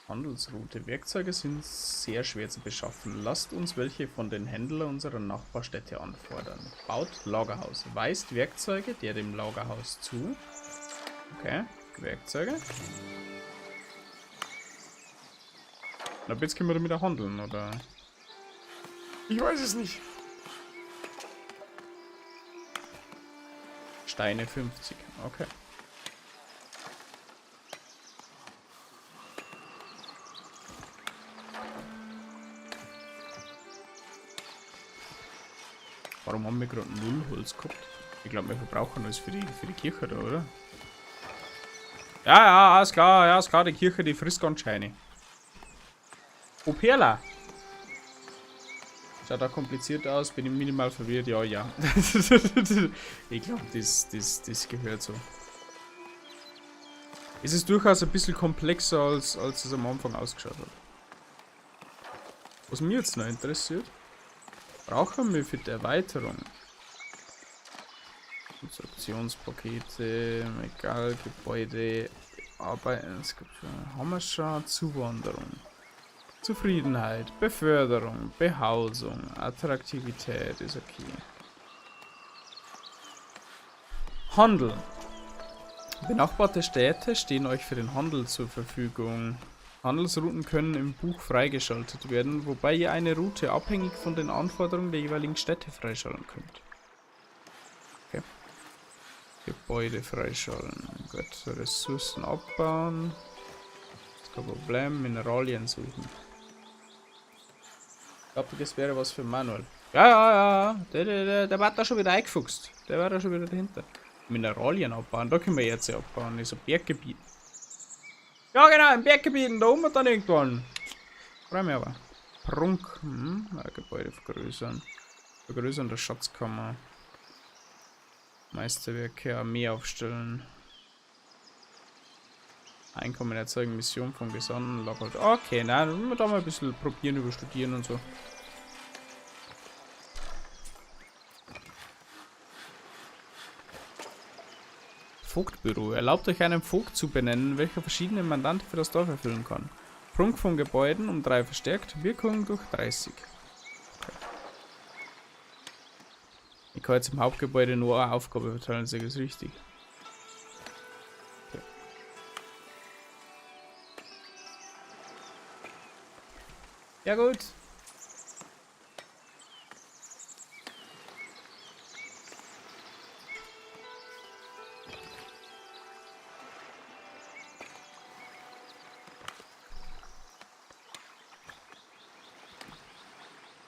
Handelsroute. Werkzeuge sind sehr schwer zu beschaffen. Lasst uns welche von den Händlern unserer Nachbarstädte anfordern. Baut Lagerhaus. Weist Werkzeuge der dem Lagerhaus zu. Okay, Werkzeuge. Ab jetzt können wir damit auch handeln, oder? Ich weiß es nicht. Steine 50, okay. Warum haben wir gerade 0 Holz gehabt? Ich glaube, wir verbrauchen das für die Kirche da, oder? Ja, ist klar, die Kirche, die frisst ganz Scheine. Oh, Perla! Schaut auch kompliziert aus, bin ich minimal verwirrt, ja. Ich glaube, das gehört so. Es ist durchaus ein bisschen komplexer, als es am Anfang ausgeschaut hat. Was mich jetzt noch interessiert, brauchen wir für die Erweiterung Konstruktionspakete, egal, Gebäude, Arbeiten, haben wir schon Zuwanderung. Zufriedenheit, Beförderung, Behausung, Attraktivität ist okay. Handel. Benachbarte Städte stehen euch für den Handel zur Verfügung. Handelsrouten können im Buch freigeschaltet werden, wobei ihr eine Route abhängig von den Anforderungen der jeweiligen Städte freischalten könnt. Okay. Gebäude freischalten. Gut, Ressourcen abbauen. Kein Problem, Mineralien suchen. Ich glaube, das wäre was für Manuel. Ja. Der war da schon wieder eingefuchst. Der war da schon wieder dahinter. Mineralien abbauen, da können wir jetzt abbauen. Das ist ein Berggebiet. Ja, genau, im Berggebieten, da oben dann irgendwann. Freue mich aber. Prunk. Gebäude vergrößern. Vergrößern der Schatzkammer. Meisterwerke, Armee aufstellen. Einkommen erzeugen, Mission vom Gesandten, Labor. Okay, nein, wir da mal ein bisschen probieren, über studieren und so. Vogtbüro. Erlaubt euch einen Vogt zu benennen, welcher verschiedene Mandate für das Dorf erfüllen kann. Prunk von Gebäuden um 3 verstärkt, Wirkung durch 30. Okay. Ich kann jetzt im Hauptgebäude nur eine Aufgabe verteilen, das ist richtig. Okay. Ja gut.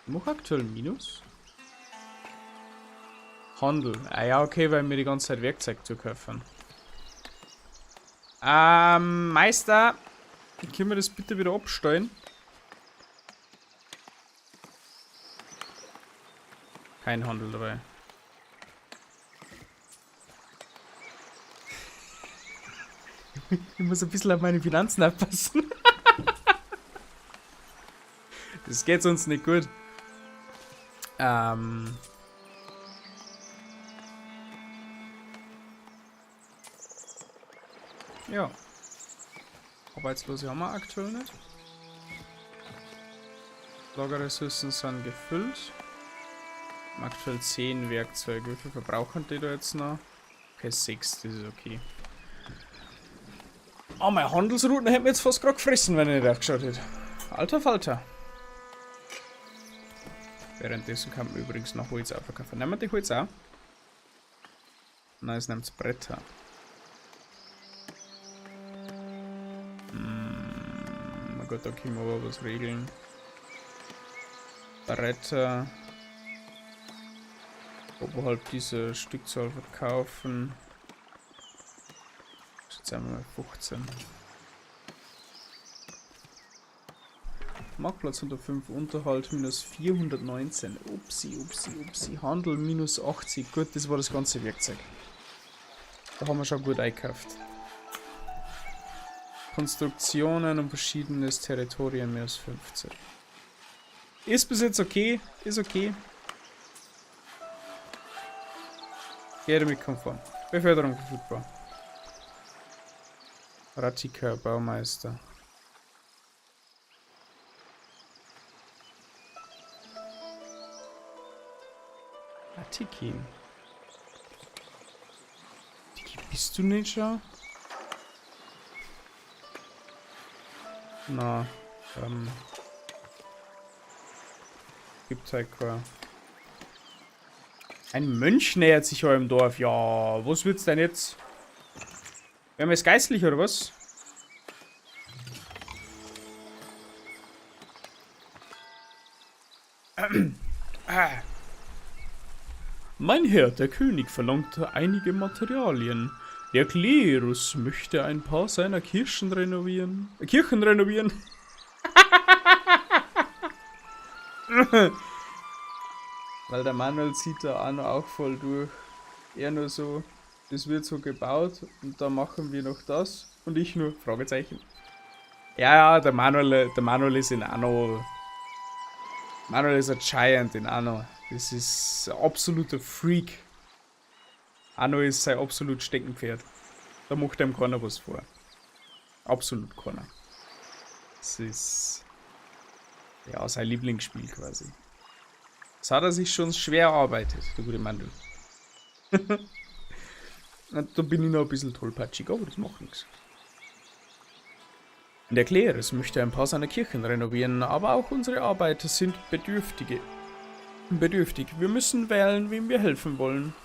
Noch aktuell Minus? Handel. Ah ja, okay, weil mir die ganze Zeit Werkzeug zu kaufen. Meister, können wir das bitte wieder abstellen? Kein Handel dabei. Ich muss ein bisschen auf meine Finanzen aufpassen. Das geht sonst nicht gut. Ja. Arbeitslose haben wir aktuell nicht. Lagerressourcen sind gefüllt. Aktuell 10 Werkzeuge. Wie viel verbrauchen die da jetzt noch? Okay, 6, das ist okay. Oh, meine Handelsrouten hätten wir jetzt fast gerade gefressen, wenn ich nicht aufgeschaut hätte. Alter Falter. Währenddessen kann man übrigens noch Holz aufverkaufen. Nehmen wir die Holz auch? Nein, es nimmt Bretter. Na gut, da können wir aber was regeln. Bretter. Oberhalb dieser Stückzahl verkaufen. Jetzt haben wir mal 15. Marktplatz 105, Unterhalt minus 419. Upsi. Handel minus 80. Gut, das war das ganze Werkzeug. Da haben wir schon gut eingekauft. Konstruktionen und verschiedenes Territorien minus 15. Ist bis jetzt okay. Ist okay. Gehe damit konform. Beförderung verfügbar. Ratika, Baumeister. Tiki. Tiki, bist du nicht schon? Na. Gibt halt kein. Ein Mönch nähert sich eurem Dorf. Ja, was wird's denn jetzt? Werden wir jetzt geistlich oder was? Mein Herr, der König verlangte einige Materialien. Der Klerus möchte ein paar seiner Kirchen renovieren. Kirchen renovieren? Weil der Manuel zieht da auch noch auch voll durch. Er nur so, das wird so gebaut und dann machen wir noch das. Und ich nur, Fragezeichen. Ja, der Manuel ist in Anno. Manuel ist ein Giant in Anno. Das ist ein absoluter Freak. Anno ist sein absolut Steckenpferd. Da macht ihm keiner was vor. Absolut keiner. Das ist ja sein Lieblingsspiel quasi. Das hat er sich schon schwer erarbeitet, der gute Manuel. Da bin ich noch ein bisschen tollpatschig, aber das macht nichts. Der Klerus möchte ein paar seiner Kirchen renovieren, aber auch unsere Arbeiter sind bedürftig. Wir müssen wählen, wem wir helfen wollen.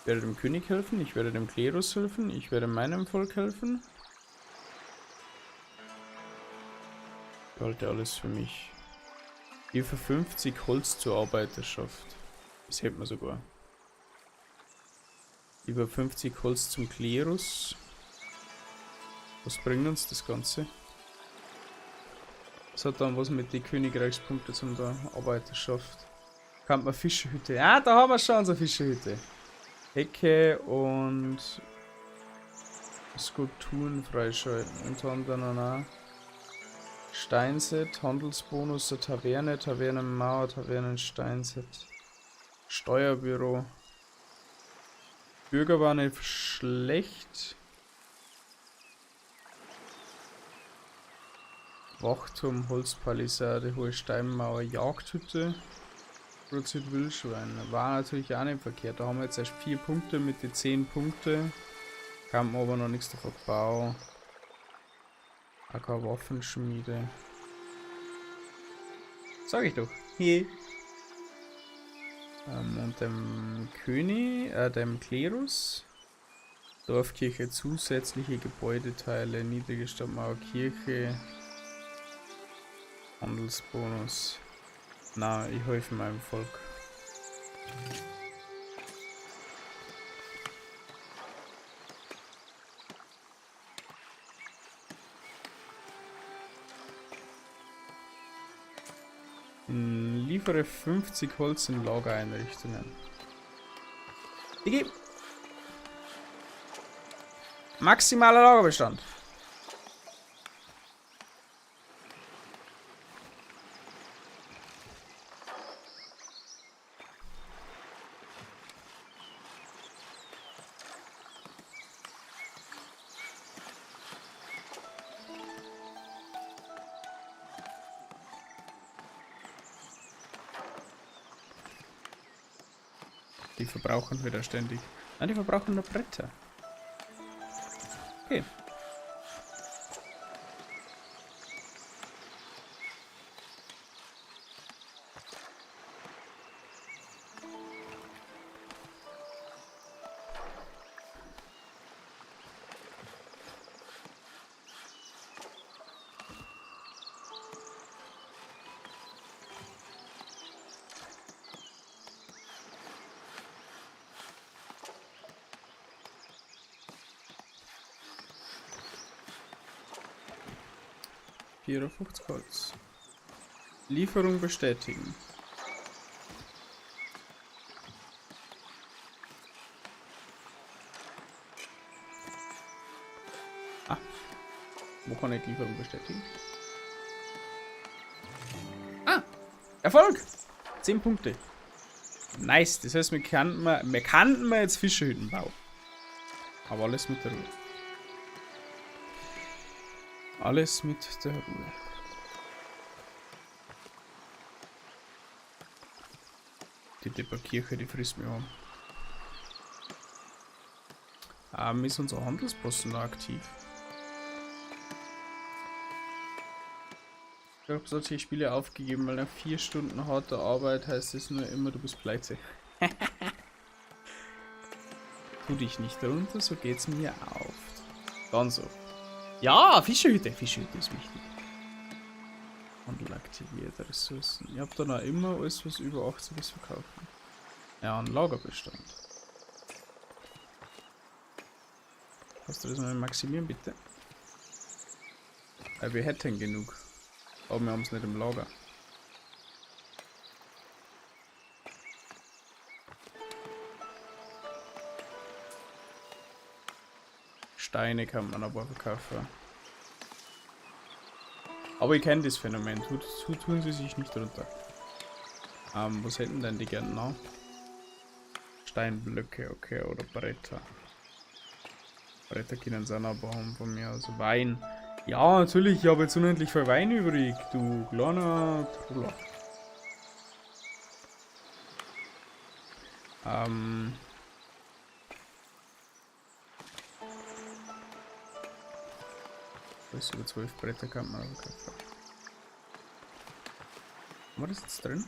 Ich werde dem König helfen, ich werde dem Klerus helfen, ich werde meinem Volk helfen. Halte alles für mich. Für 50 Holz zur Arbeiterschaft. Das hätten wir sogar. Über 50 Holz zum Klerus. Was bringt uns das Ganze? Das hat dann was mit den Königreichspunkten zum der Arbeiterschaft. Kann man Fischerhütte. Ja, da haben wir schon unsere Fischerhütte. Hecke und Skulpturen freischalten. Unter anderem auch Steinset, Handelsbonus der Taverne, Tavernenmauer, Tavernensteinset, Steuerbüro. Bürger war nicht schlecht. Wachturm, Holzpalisade, hohe Steinmauer, Jagdhütte, produziert Wildschwein. War natürlich auch nicht verkehrt. Da haben wir jetzt erst 4 Punkte mit den 10 Punkte. Kann man aber noch nichts davon bauen. AK Waffenschmiede. Sag ich doch. Hier. Und dem König, dem Klerus. Dorfkirche, zusätzliche Gebäudeteile, niedrige Stadtmauer, Kirche. Handelsbonus. Na, ich helfe meinem Volk. Liefere 50 Holz in Lagereinrichtungen. Digi! Maximaler Lagerbestand. Die verbrauchen wieder ständig. Nein, die verbrauchen nur Bretter. Okay. Holz. Lieferung bestätigen. Ah. Wo kann ich Lieferung bestätigen? Ah! Erfolg! 10 Punkte. Nice. Das heißt, wir kannten jetzt Fischerhütten bauen. Aber alles mit der Ruhe. Alles mit der Ruhe. Die Depperkirche, die frisst mir an. Ist unser Handelsposten noch aktiv? Ich habe solche Spiele aufgegeben, weil nach 4 Stunden harter Arbeit heißt es nur immer, du bist pleite. Tu dich nicht runter, so geht's mir auf. Dann so. Ja, Fischehütte. Fischehütte ist wichtig. Handel aktiviert, Ressourcen. Ihr habt dann auch immer alles, was über 80 ist, verkaufen. Ja, ein Lagerbestand. Kannst du das mal maximieren, bitte? Wir hätten genug. Aber wir haben es nicht im Lager. Steine kann man aber verkaufen. Aber ich kenne das Phänomen. Tun sie sich nicht runter. Was hätten denn die gerne noch? Steinblöcke, okay, oder Bretter. Bretter können sie auch noch haben von mir. Also Wein. Ja, natürlich, ich habe jetzt unendlich viel Wein übrig, du kleiner Troller. Alles über 12 Bretter kann man aber kaufen. Was ist jetzt drin?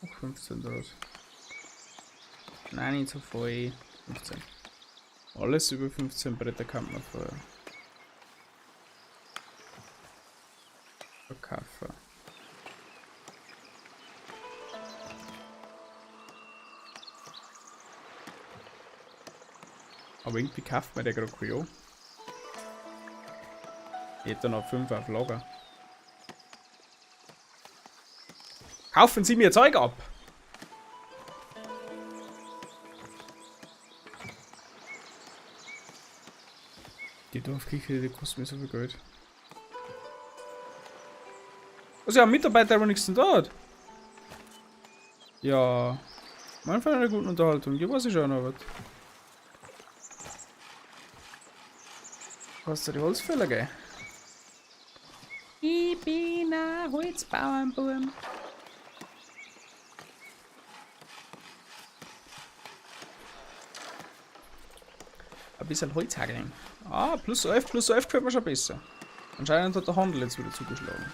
Auch 15 draus. Nein, nicht so voll. 15. Alles über 15 Bretter kann man verkaufen. Aber irgendwie kauft man der gerade kein. Ich hätte noch 5 auf Lager. Kaufen Sie mir Zeug ab! Die Dorfkirche, die kostet mir so viel Geld. Also ja, ein Mitarbeiter, aber nichts da hat. Ja. Mal für eine gute Unterhaltung, die weiß ich auch noch was. Hast du die Holzfäller, gell? Ich bin ein Holzbauernbuben. Ein bisschen Holz hageln. Ah, plus 11 gefällt mir schon besser. Anscheinend hat der Handel jetzt wieder zugeschlagen.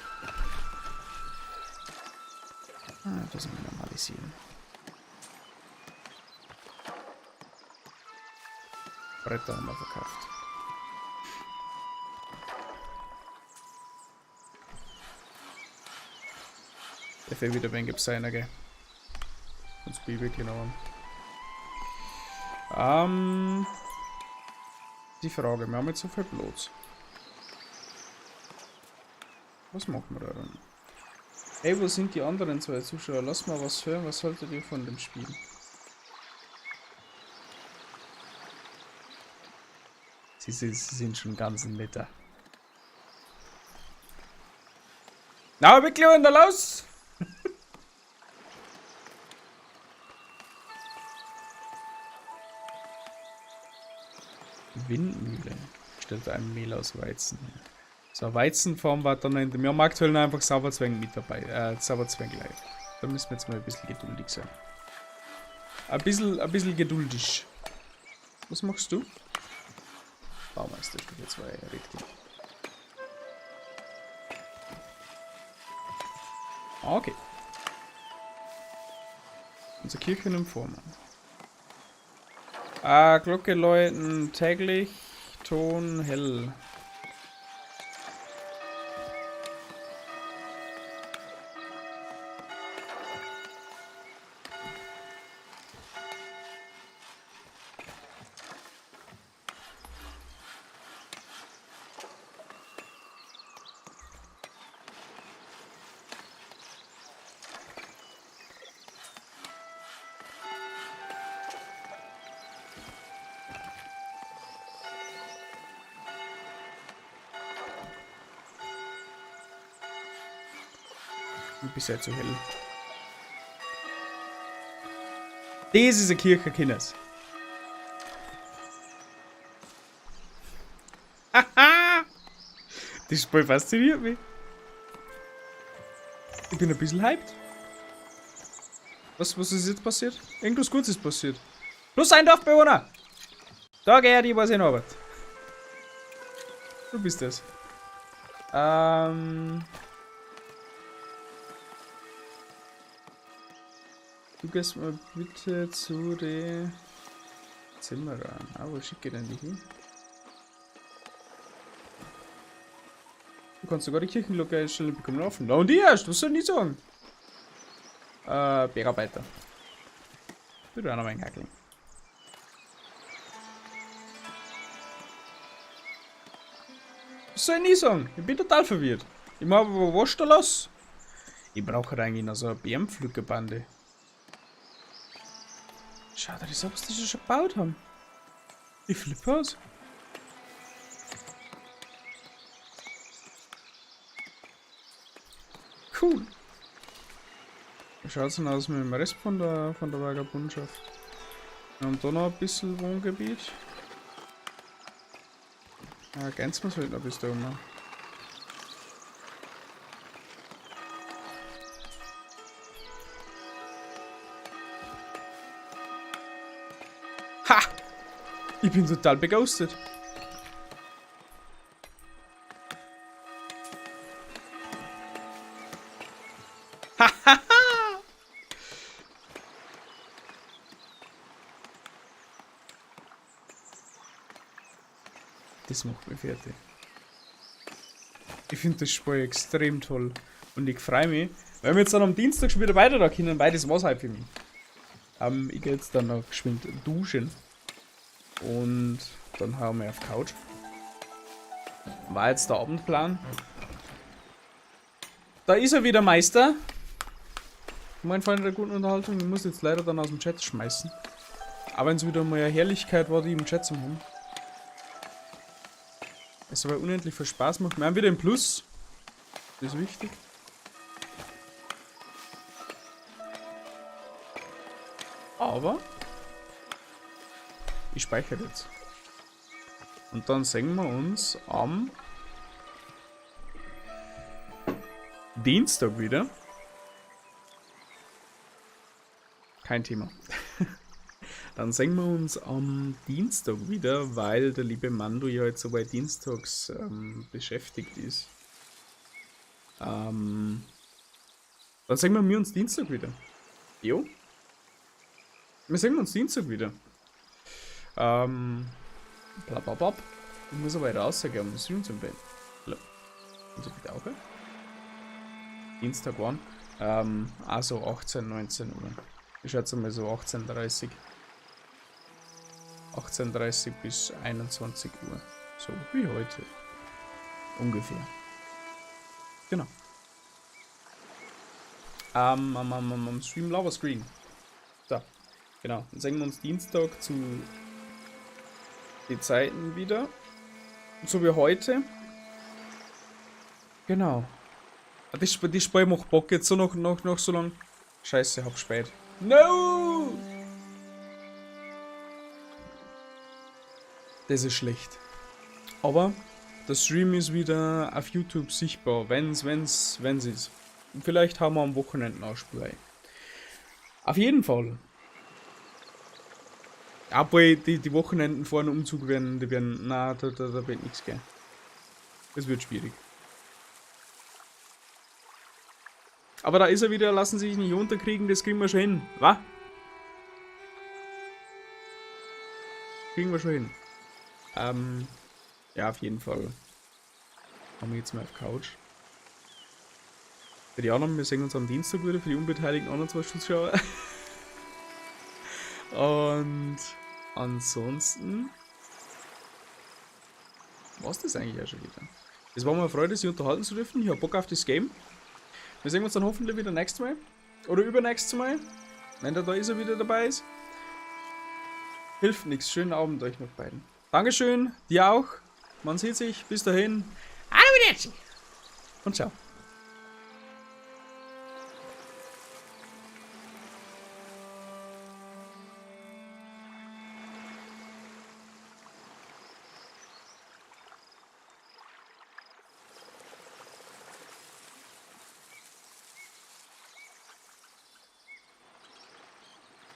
Ah, das müssen wir normalisieren. Bretter haben wir verkauft. Der fällt wieder wenn gibt's einer, gell? Sonst bin ich wirklich noch. Die Frage, wir haben jetzt so viel Platz. Was machen wir da dann? Hey, wo sind die anderen 2 Zuschauer? Lass mal was hören, was haltet ihr von dem Spiel? Sie sind schon ganz netter. Na, wirklich, da los! Windmühle. Stellt ein Mehl aus Weizen her. So, Weizenform war dann in dem. Wir haben aktuell noch einfach Sauerzweig mit dabei. Sauerzweig live. Da müssen wir jetzt mal ein bisschen geduldig sein. Ein bisschen geduldig. Was machst du? Baumeister, Stufe 2, richtig. Okay. Unser Kirche im Vormann. Glocke läuten täglich, Ton hell. Bisher zu hell. Das ist eine Kirche, Kinders. Haha! Das Spiel fasziniert mich. Ich bin ein bisschen hyped. Was ist jetzt passiert? Irgendwas Gutes ist passiert. Plus ein Dorfbewohner! Da geht die, was in Arbeit. Du bist das. Du gehst mal bitte zu den Zimmerern. Ah, wo schicke ich denn die hin? Du kannst sogar die Kirchenglocke einstellen, bekommen laufen. Na und die erst, was soll ich sagen? Bergarbeiter. Würde auch noch ein Hackling. Was soll ich nie sagen? Ich bin total verwirrt. Ich mach aber was da los? Ich brauche halt eigentlich noch so eine BM-Pflückerbande. Schau dir das an, was die schon gebaut haben. Ich flippe aus. Cool. Wie schaut es denn aus mit dem Rest von der Vagabundschaft? Wir haben da noch ein bisschen Wohngebiet. Ja, ganz muss halt noch bis da oben. Ha! Ich bin total begeistert. Das macht mich fertig. Ich finde das Spiel extrem toll. Und ich freue mich, weil wir jetzt dann am Dienstag schon wieder weiter da können, weil das war's halt für mich. Ich gehe jetzt dann noch geschwind duschen. Und dann hauen wir auf Couch. War jetzt der Abendplan. Da ist er wieder, Meister. Mein Freund der guten Unterhaltung. Ich muss jetzt leider dann aus dem Chat schmeißen. Aber wenn es wieder mal eine Herrlichkeit war, die im Chat zu haben. Es aber unendlich viel Spaß macht. Wir haben wieder ein Plus. Das ist wichtig. Aber ich speichere jetzt. Und dann sehen wir uns am Dienstag wieder. Kein Thema. Dann sehen wir uns am Dienstag wieder, weil der liebe Mando ja jetzt so bei Dienstags beschäftigt ist. Dann sehen wir uns Dienstag wieder. Jo. Wir sehen uns Dienstag wieder. Blablabla. Ich muss aber weiter rausgehen, um Stream zum Bett. Also bitte auch. Dienstag wann? Also 18, 19 Uhr. Ich schätze mal so 18:30. 18:30 bis 21 Uhr. So wie heute. Ungefähr. Genau. Am Stream Lava Screen. So. Genau. Dann sehen wir uns Dienstag zu die Zeiten wieder. So wie heute. Genau. Die Spiel macht Bock jetzt so noch so lang. Scheiße, hab spät. No! Das ist schlecht. Aber der Stream ist wieder auf YouTube sichtbar, wenn's ist. Und vielleicht haben wir am Wochenende auch Spiel. Auf jeden Fall. Aber die Wochenenden vor einem Umzug werden, na, da wird nichts gehen. Es wird schwierig. Aber da ist er wieder, lassen Sie sich nicht unterkriegen, das kriegen wir schon hin. Was? Kriegen wir schon hin. Ja, auf jeden Fall. Haben wir jetzt mal auf Couch. Für die anderen, wir sehen uns am Dienstag wieder, für die unbeteiligten anderen 2 Zuschauer. Und ansonsten war's das eigentlich auch schon wieder. Es war mir eine Freude, Sie unterhalten zu dürfen. Ich habe Bock auf das Game. Wir sehen uns dann hoffentlich wieder nächstes Mal. Oder übernächstes Mal. Wenn der da ist, er wieder dabei ist. Hilft nichts. Schönen Abend euch noch beiden. Dankeschön. Dir auch. Man sieht sich. Bis dahin. Arrivederci. Und ciao.